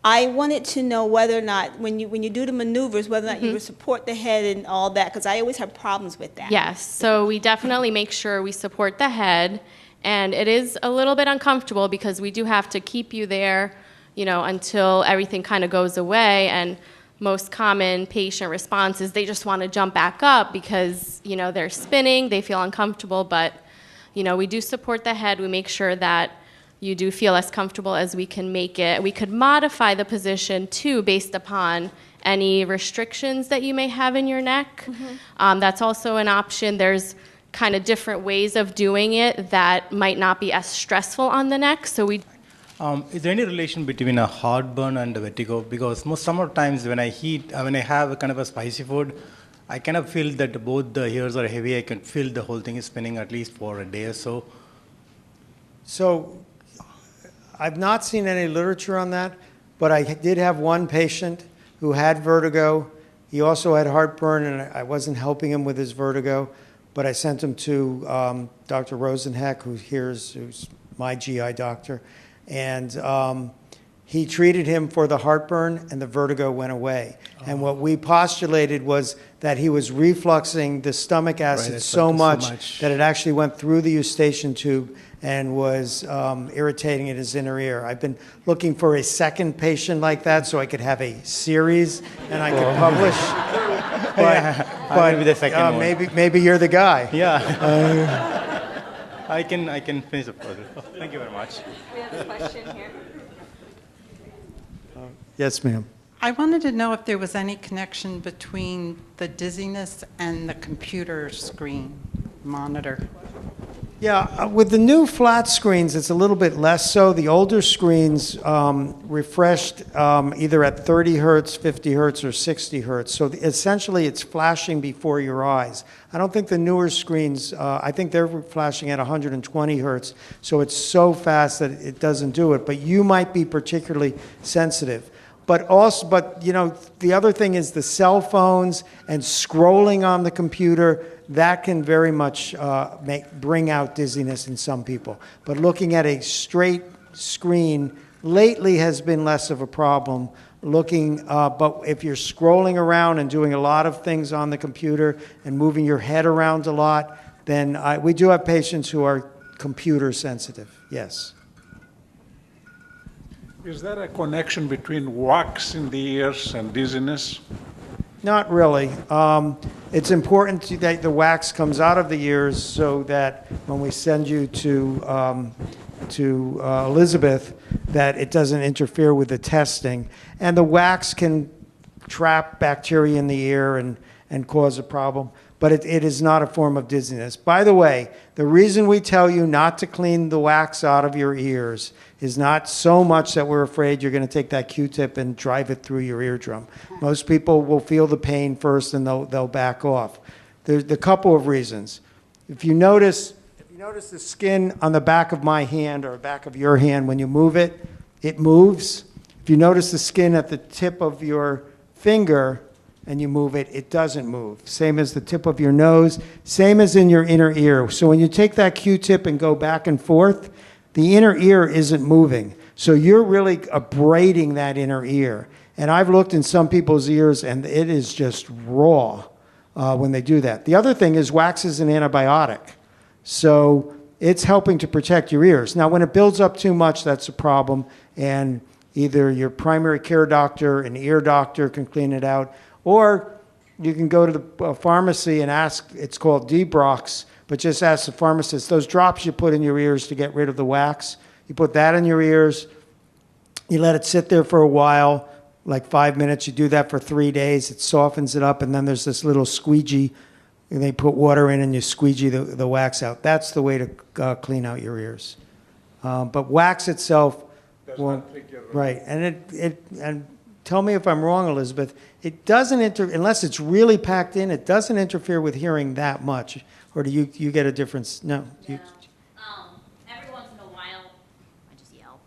I wanted to know whether or not, when you do the maneuvers, whether or not you would support the head and all that, because I always have problems with that. Yes, so we definitely make sure we support the head, and it is a little bit uncomfortable because we do have to keep you there, until everything kind of goes away. And most common patient response is they just want to jump back up because, they're spinning, they feel uncomfortable, but, we do support the head. We make sure that you do feel as comfortable as we can make it. We could modify the position, too, based upon any restrictions that you may have in your neck. That's also an option. There's kind of different ways of doing it that might not be as stressful on the neck. So Is there any relation between a heartburn and a vertigo? Because sometimes when I have a kind of a spicy food, I kind of feel that both the ears are heavy. I can feel the whole thing is spinning at least for a day or so. So I've not seen any literature on that, but I did have one patient who had vertigo. He also had heartburn, and I wasn't helping him with his vertigo, but I sent him to Dr. Rosenheck, who's my GI doctor, and he treated him for the heartburn, and the vertigo went away. And what we postulated was that he was refluxing the stomach acid so much that it actually went through the eustachian tube and was irritating in his inner ear. I've been looking for a second patient like that so I could have a series and I could publish. But be the second one. Maybe you're the guy. Yeah. I can finish the puzzle. Thank you very much. We have a question here. Yes, ma'am. I wanted to know if there was any connection between the dizziness and the computer screen monitor. Yeah, with the new flat screens, it's a little bit less so. The older screens refreshed either at 30 hertz, 50 hertz, or 60 hertz. So essentially, it's flashing before your eyes. I don't think the newer screens, I think they're flashing at 120 hertz. So it's so fast that it doesn't do it. But you might be particularly sensitive. But you know, the other thing is the cell phones and scrolling on the computer. That can very much bring out dizziness in some people. But looking at a straight screen lately has been less of a problem. But if you're scrolling around and doing a lot of things on the computer and moving your head around a lot, then we do have patients who are computer sensitive, yes. Is there a connection between wax in the ears and dizziness? Not really. It's important that the wax comes out of the ears so that when we send you to Elizabeth, that it doesn't interfere with the testing. And the wax can trap bacteria in the ear and cause a problem. But it is not a form of dizziness. By the way, the reason we tell you not to clean the wax out of your ears is not so much that we're afraid you're going to take that Q-tip and drive it through your eardrum. Most people will feel the pain first and they'll back off. There's a couple of reasons. If you notice the skin on the back of my hand or back of your hand, when you move it, it moves. If you notice the skin at the tip of your finger, and you move it, it doesn't move. Same as the tip of your nose, same as in your inner ear. So when you take that Q-tip and go back and forth, the inner ear isn't moving. So you're really abrading that inner ear. And I've looked in some people's ears, and it is just raw when they do that. The other thing is wax is an antibiotic. So it's helping to protect your ears. Now, when it builds up too much, that's a problem. And either your primary care doctor, an ear doctor can clean it out, or you can go to the pharmacy and ask, it's called Debrox, but just ask the pharmacist, those drops you put in your ears to get rid of the wax, you put that in your ears, you let it sit there for a while, like 5 minutes, you do that for 3 days, it softens it up, and then there's this little squeegee, and they put water in and you squeegee the wax out. That's the way to clean out your ears. But wax itself won't, right, and tell me if I'm wrong, Elizabeth, it doesn't unless it's really packed in, it doesn't interfere with hearing that much. Or do you get a difference? No. Every once in a while, I just yell.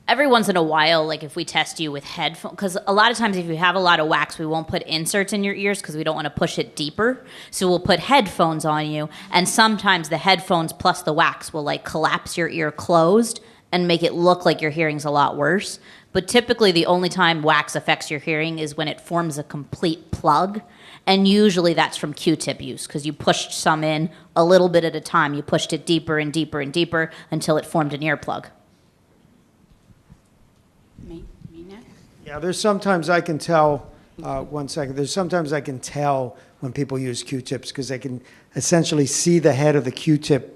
Every once in a while, like if we test you with headphones, because a lot of times if you have a lot of wax, we won't put inserts in your ears because we don't want to push it deeper. So we'll put headphones on you, and sometimes the headphones plus the wax will like collapse your ear closed and make it look like your hearing's a lot worse. But typically the only time wax affects your hearing is when it forms a complete plug. And usually that's from Q-tip use because you pushed some in a little bit at a time. You pushed it deeper and deeper and deeper until it formed an earplug. Me next? Yeah, there's sometimes I can tell, one second, there's sometimes I can tell when people use Q-tips because I can essentially see the head of the Q-tip,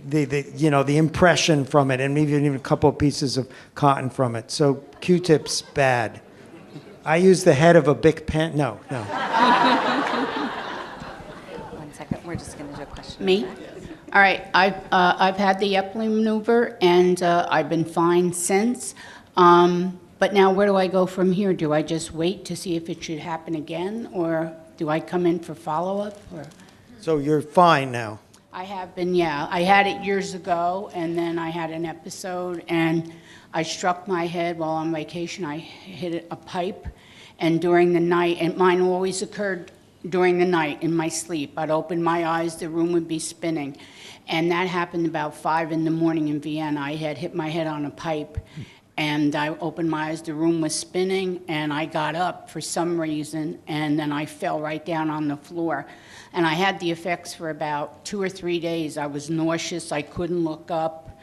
the impression from it, and maybe even a couple of pieces of cotton from it. So Q-tips, bad. I use the head of a Bic pen. No. 1 second. We're just going to do a question. Me? All right, I've had the Epley maneuver, and I've been fine since. But now where do I go from here? Do I just wait to see if it should happen again, or do I come in for follow-up? Or So you're fine now? I have been, yeah. I had it years ago, and then I had an episode, and I struck my head while on vacation. I hit a pipe, and during the night, and mine always occurred during the night in my sleep. I'd open my eyes, the room would be spinning. And that happened about 5 in the morning in Vienna. I had hit my head on a pipe, and I opened my eyes, the room was spinning, and I got up for some reason, and then I fell right down on the floor. And I had the effects for about 2 or 3 days. I was nauseous, I couldn't look up.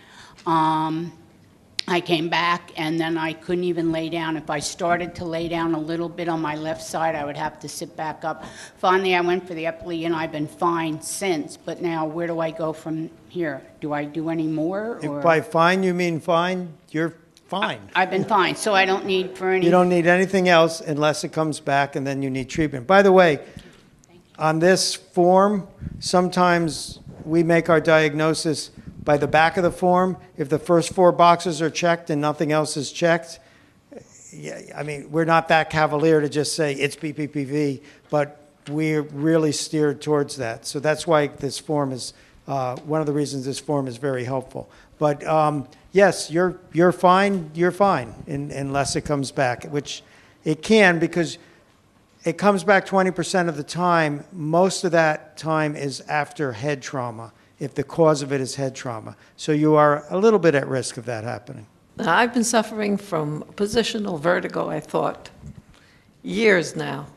I came back, and then I couldn't even lay down. If I started to lay down a little bit on my left side, I would have to sit back up. Finally, I went for the Epley, and I've been fine since. But now, where do I go from here? Do I do any more? Or? If by fine you mean fine, you're fine. I've been fine, so I don't need for any... You don't need anything else unless it comes back, and then you need treatment. By the way, on this form, sometimes we make our diagnosis by the back of the form. If the first 4 boxes are checked and nothing else is checked, yeah, I mean, we're not that cavalier to just say it's PPPV, but we're really steered towards that. So that's why this form is, one of the reasons this form is very helpful. But yes, you're fine, unless it comes back, which it can, because it comes back 20% of the time. Most of that time is after head trauma, if the cause of it is head trauma. So you are a little bit at risk of that happening. I've been suffering from positional vertigo, I thought, years now.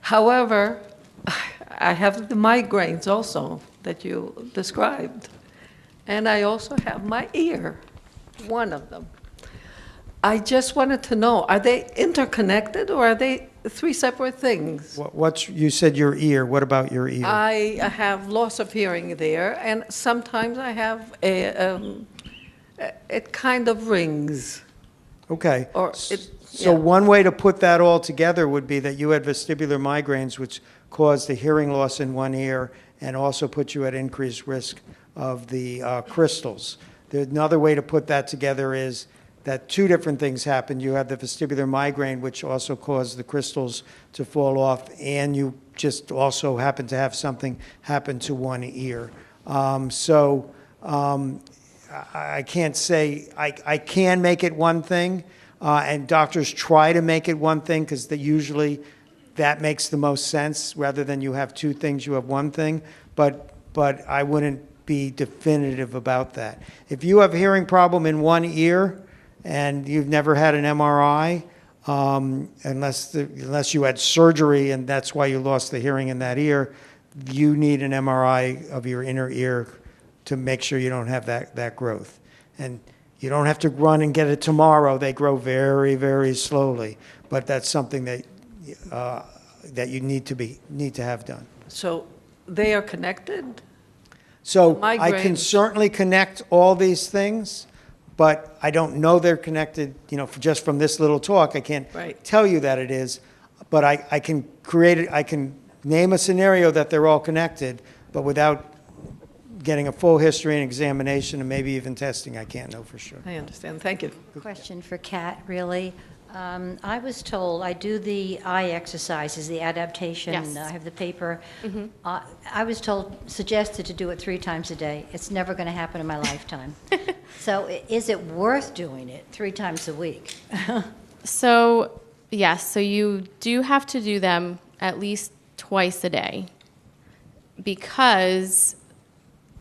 However, I have the migraines also that you described. And I also have my ear, one of them. I just wanted to know, are they interconnected or are they 3 separate things? You said your ear. What about your ear? I have loss of hearing there, and sometimes I have it kind of rings. Okay. So one way to put that all together would be that you had vestibular migraines, which caused the hearing loss in one ear and also put you at increased risk of the crystals. Another way to put that together is that 2 different things happened. You had the vestibular migraine, which also caused the crystals to fall off, and you just also happened to have something happen to one ear. I can't say, I can make it one thing, and doctors try to make it one thing because usually that makes the most sense. Rather than you have 2 things, you have one thing, but I wouldn't be definitive about that. If you have a hearing problem in one ear, and you've never had an MRI, unless you had surgery and that's why you lost the hearing in that ear, you need an MRI of your inner ear to make sure you don't have that growth. And you don't have to run and get it tomorrow. They grow very, very slowly. But that's something that you need to have done. So they are connected? So I can certainly connect all these things, but I don't know they're connected, just from this little talk. I can't tell you that it is, but I can create it. I can name a scenario that they're all connected, but without getting a full history and examination and maybe even testing, I can't know for sure. I understand. Thank you. Question for Kat, really. I was told, I do the eye exercises, the adaptation. Yes. I have the paper. Mm-hmm. I was suggested to do it 3 times a day. It's never going to happen in my lifetime. So is it worth doing it 3 times a week? So, yes, so you do have to do them at least twice a day because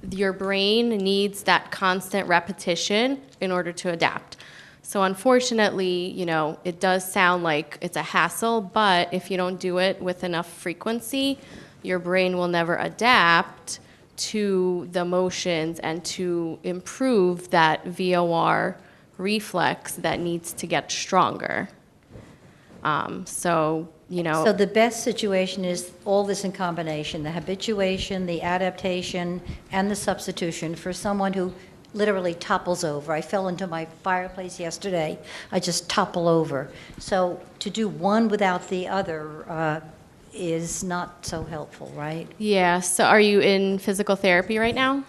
your brain needs that constant repetition in order to adapt. So unfortunately, it does sound like it's a hassle, but if you don't do it with enough frequency, your brain will never adapt to the motions and to improve that VOR reflex that needs to get stronger. So the best situation is all this in combination, the habituation, the adaptation, and the substitution for someone who literally topples over. I fell into my fireplace yesterday. I just topple over. So to do one without the other is not so helpful, right? Yeah, so are you in physical therapy right now?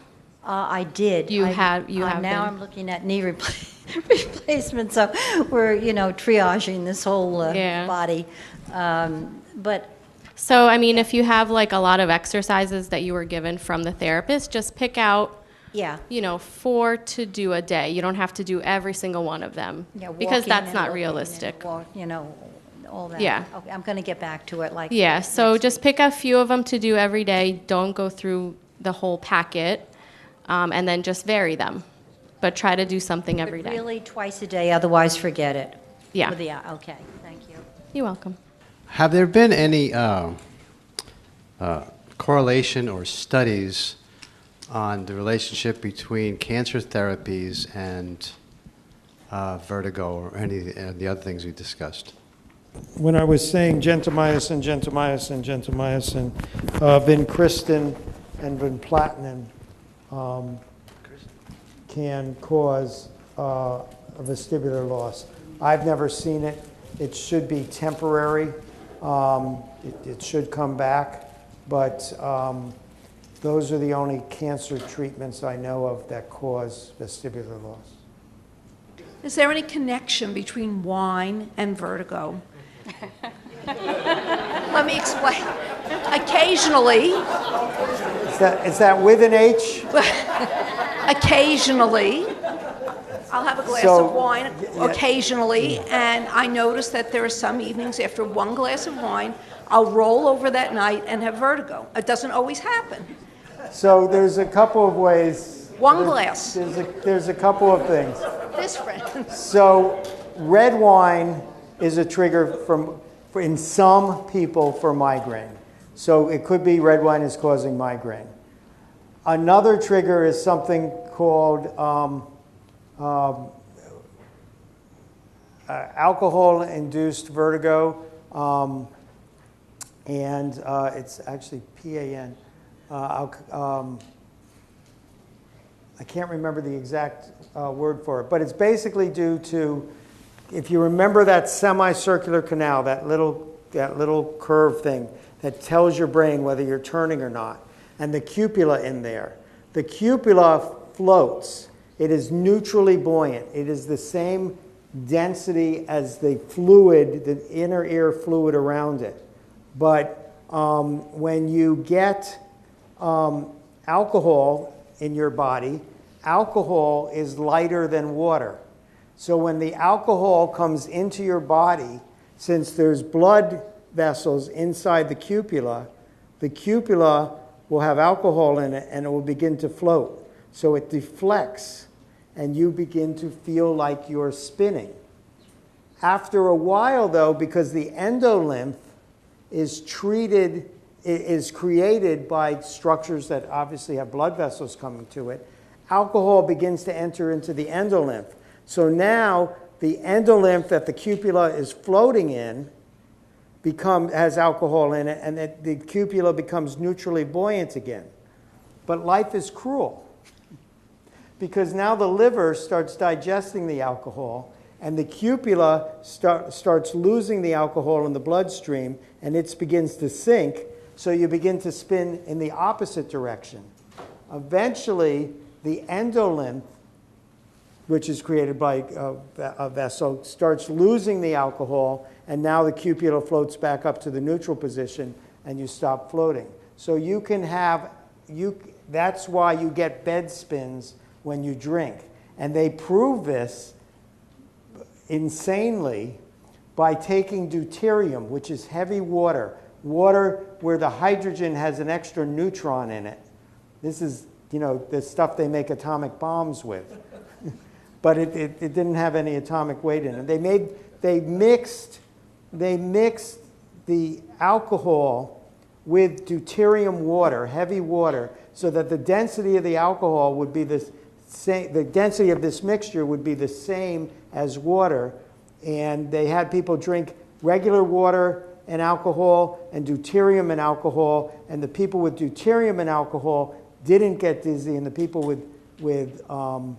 I did. You I- have Now been. I'm looking at knee replacement, so we're, triaging this whole Yeah. body. But So, I mean, if you have like a lot of exercises that you were given from the therapist, just pick out, yeah, 4 to do a day. You don't have to do every single one of them because walking that's and not looking realistic. and all that. Yeah. Okay, I'm going to get back to it. Yeah, so just pick a few of them to do every day. Don't go through the whole packet, and then just vary them. But try to do something every day. Really, twice a day, otherwise forget it. Yeah. Okay, thank you. You're welcome. Have there been any correlation or studies on the relationship between cancer therapies and vertigo or any of the other things we discussed? When I was saying gentamicin, vincristine and vinplatinum can cause a vestibular loss. I've never seen it. It should be temporary. It should come back, but those are the only cancer treatments I know of that cause vestibular loss. Is there any connection between wine and vertigo? Let me explain. Occasionally. Is that with an H? Occasionally. I'll have a glass of wine occasionally, and I notice that there are some evenings after one glass of wine, I'll roll over that night and have vertigo. It doesn't always happen. So there's a couple of ways. One glass. There's a couple of things. This friend. So red wine is a trigger in some people for migraine. So it could be red wine is causing migraine. Another trigger is something called alcohol-induced vertigo, and it's actually PAN. I can't remember the exact word for it, but it's basically due to, if you remember that semicircular canal, that little curve thing that tells your brain whether you're turning or not, and the cupula in there. The cupula floats. It is neutrally buoyant. It is the same density as the fluid, the inner ear fluid around it. But when you get alcohol in your body, alcohol is lighter than water. So when the alcohol comes into your body, since there's blood vessels inside the cupula will have alcohol in it and it will begin to float. So it deflects and you begin to feel like you're spinning. After a while though, because the endolymph is created by structures that obviously have blood vessels coming to it, alcohol begins to enter into the endolymph. So now the endolymph that the cupula is floating in has alcohol in it, and the cupula becomes neutrally buoyant again. But life is cruel, because now the liver starts digesting the alcohol, and the cupula starts losing the alcohol in the bloodstream, and it begins to sink, so you begin to spin in the opposite direction. Eventually, the endolymph, which is created by a vessel, starts losing the alcohol, and now the cupula floats back up to the neutral position, and you stop floating. So you can that's why you get bed spins when you drink. And they prove this insanely by taking deuterium, which is heavy water where the hydrogen has an extra neutron in it. This is, the stuff they make atomic bombs with. But it didn't have any atomic weight in it. They mixed the alcohol with deuterium water, heavy water, so that the density of the alcohol would be the same, the density of this mixture would be the same as water. And they had people drink regular water and alcohol and deuterium and alcohol, and the people with deuterium and alcohol didn't get dizzy, and the people with the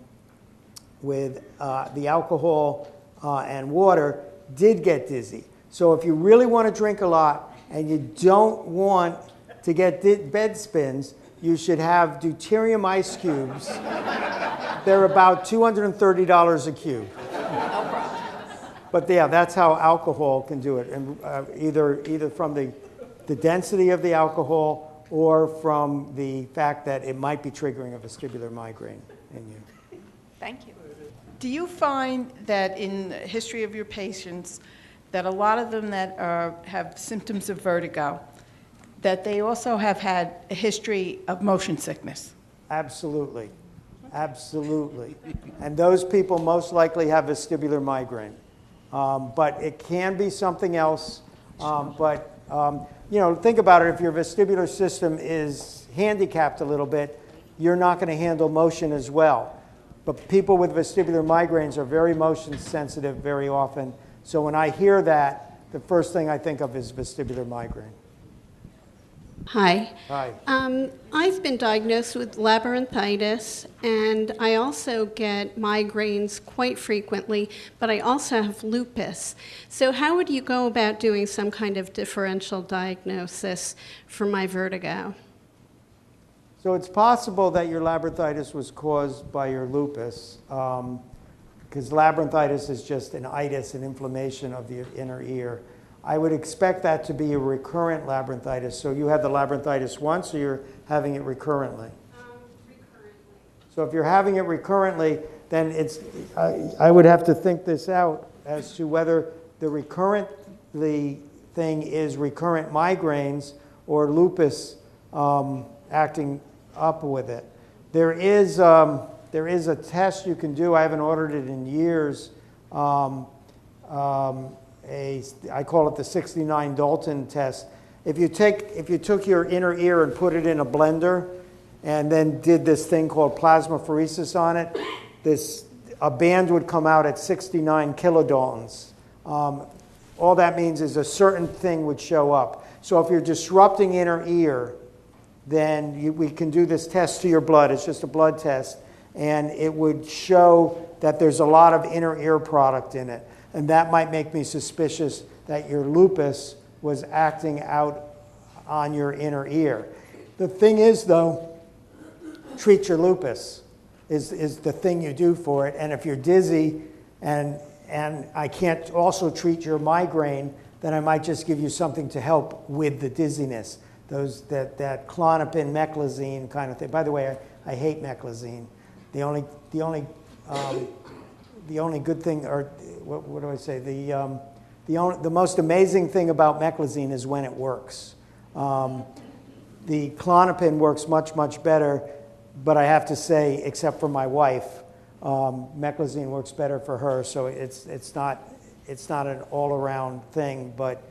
alcohol and water did get dizzy. So if you really want to drink a lot and you don't want to get bed spins, you should have deuterium ice cubes. They're about $230 a cube. But yeah, that's how alcohol can do it, and either from the density of the alcohol or from the fact that it might be triggering a vestibular migraine in you. Thank you. Do you find that in the history of your patients that a lot of them that have symptoms of vertigo, that they also have had a history of motion sickness? Absolutely. Absolutely. And those people most likely have vestibular migraine. But it can be something else. You know, think about it. If your vestibular system is handicapped a little bit, you're not going to handle motion as well. But people with vestibular migraines are very motion sensitive very often. So when I hear that, the first thing I think of is vestibular migraine. Hi. Hi. I've been diagnosed with labyrinthitis, and I also get migraines quite frequently, but I also have lupus. So how would you go about doing some kind of differential diagnosis for my vertigo? So it's possible that your labyrinthitis was caused by your lupus, because labyrinthitis is just an itis, an inflammation of the inner ear. I would expect that to be a recurrent labyrinthitis. So you had the labyrinthitis once, or you're having it recurrently? Recurrently. So if you're having it recurrently, then I would have to think this out as to whether the thing is recurrent migraines or lupus acting up with it. There is a test you can do. I haven't ordered it in years. I call it the 69 Dalton test. If you took your inner ear and put it in a blender and then did this thing called plasmapheresis on it, a band would come out at 69 kilodaltons. All that means is a certain thing would show up. So if you're disrupting inner ear, then we can do this test to your blood. It's just a blood test, and it would show that there's a lot of inner ear product in it. And that might make me suspicious that your lupus was acting out on your inner ear. The thing is, though, treat your lupus is the thing you do for it. And if you're dizzy and I can't also treat your migraine, then I might just give you something to help with the dizziness. That Klonopin, meclizine kind of thing. By the way, I hate meclizine. The only good thing, or what do I say? The most amazing thing about meclizine is when it works. The Klonopin works much, much better, but I have to say, except for my wife, meclizine works better for her. So it's not an all-around thing, but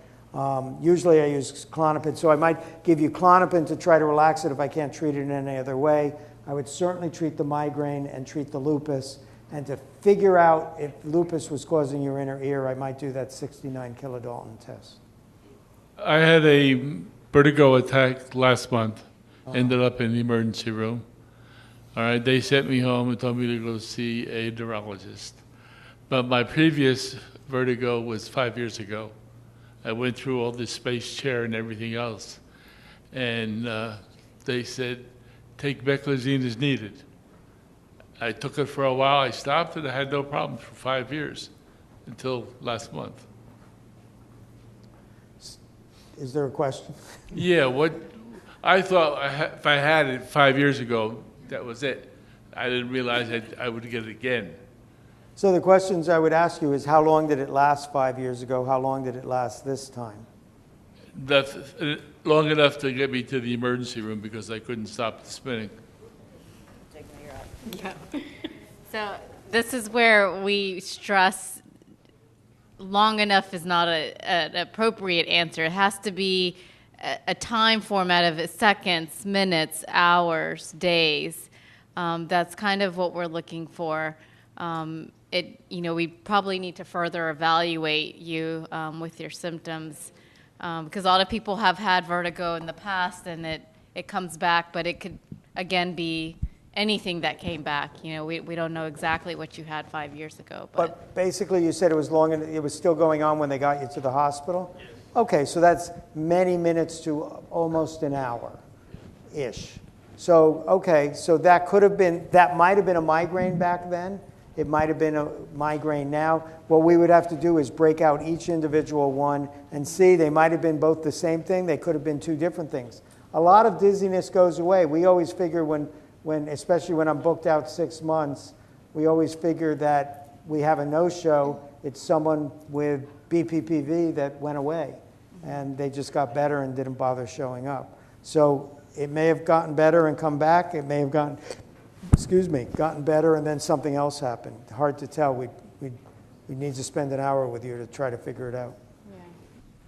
usually I use Klonopin. So I might give you Klonopin to try to relax it if I can't treat it in any other way. I would certainly treat the migraine and treat the lupus. And to figure out if lupus was causing your inner ear, I might do that 69 kilodalton test. I had a vertigo attack last month. Ended up in the emergency room. All right, they sent me home and told me to go see a neurologist. But my previous vertigo was 5 years ago. I went through all this space chair and everything else. And they said, take meclizine as needed. I took it for a while, I stopped, and I had no problems for 5 years until last month. Is there a question? Yeah, I thought if I had it 5 years ago, that was it. I didn't realize I would get it again. So the questions I would ask you is, how long did it last 5 years ago? How long did it last this time? That's long enough to get me to the emergency room because I couldn't stop the spinning. Yeah. So this is where we stress long enough is not an appropriate answer. It has to be a time format of seconds, minutes, hours, days. That's kind of what we're looking for. We probably need to further evaluate you with your symptoms because a lot of people have had vertigo in the past and it comes back, but it could again be anything that came back. We don't know exactly what you had 5 years ago. But basically you said it was long and it was still going on when they got you to the hospital? Yes. Okay, so that's many minutes to almost an hour-ish. So, okay, so that might have been a migraine back then. It might have been a migraine now. What we would have to do is break out each individual one and see. They might have been both the same thing. They could have been two different things. A lot of dizziness goes away. We always figure especially when I'm booked out 6 months, we always figure that we have a no-show. It's someone with BPPV that went away, and they just got better and didn't bother showing up. So it may have gotten better and come back. It may have gotten better and then something else happened. Hard to tell. We need to spend an hour with you to try to figure it out.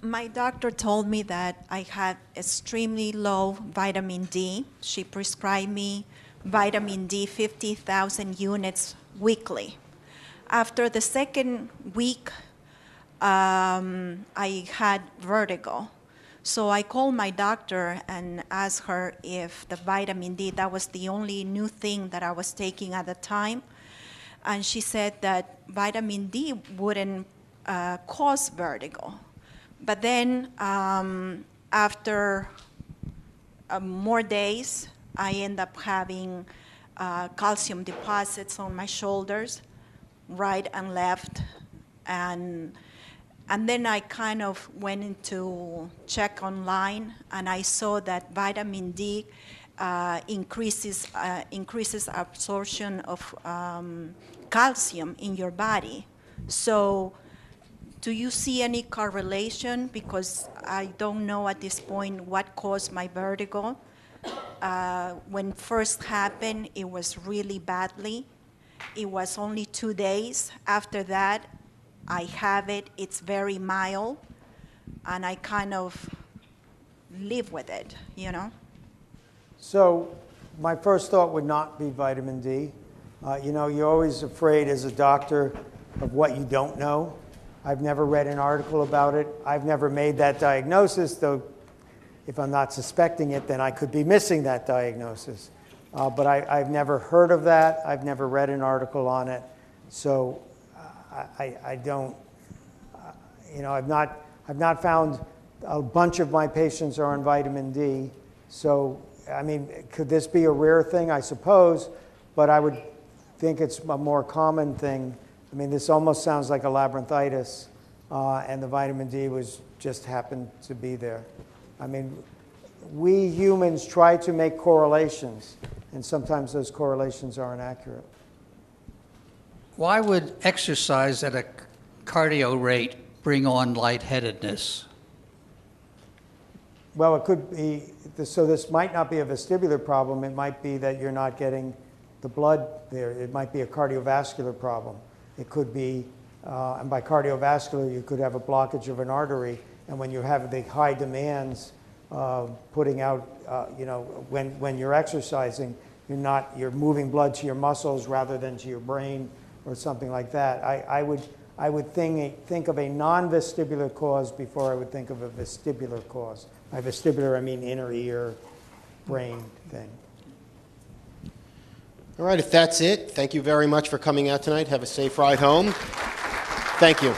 My doctor told me that I had extremely low vitamin D. She prescribed me vitamin D 50,000 units weekly. After the second week, I had vertigo. So I called my doctor and asked her if the vitamin D, that was the only new thing that I was taking at the time. And she said that vitamin D wouldn't cause vertigo. But then after more days, I end up having calcium deposits on my shoulders, right and left. And then I kind of went into check online, and I saw that vitamin D increases absorption of calcium in your body. So do you see any correlation? Because I don't know at this point what caused my vertigo. When first happened, it was really badly. It was only 2 days. After that, I have it. It's very mild, and I kind of live with it, you know? So my first thought would not be vitamin D. You're always afraid as a doctor of what you don't know. I've never read an article about it. I've never made that diagnosis, though if I'm not suspecting it, then I could be missing that diagnosis. But I've never heard of that. I've never read an article on it. So I don't, I've not found a bunch of my patients are on vitamin D. So, I mean, could this be a rare thing? I suppose, but I would think it's a more common thing. I mean, this almost sounds like a labyrinthitis, and the vitamin D just happened to be there. I mean, we humans try to make correlations, and sometimes those correlations aren't accurate. Why would exercise at a cardio rate bring on lightheadedness? Well, it could be, so this might not be a vestibular problem. It might be that you're not getting the blood there. It might be a cardiovascular problem. It could be, and by cardiovascular, you could have a blockage of an artery. And when you have the high demands, putting out, when you're exercising, you're moving blood to your muscles rather than to your brain or something like that. I would think of a non-vestibular cause before I would think of a vestibular cause. By vestibular, I mean inner ear, brain thing. All right, if that's it, thank you very much for coming out tonight. Have a safe ride home. Thank you.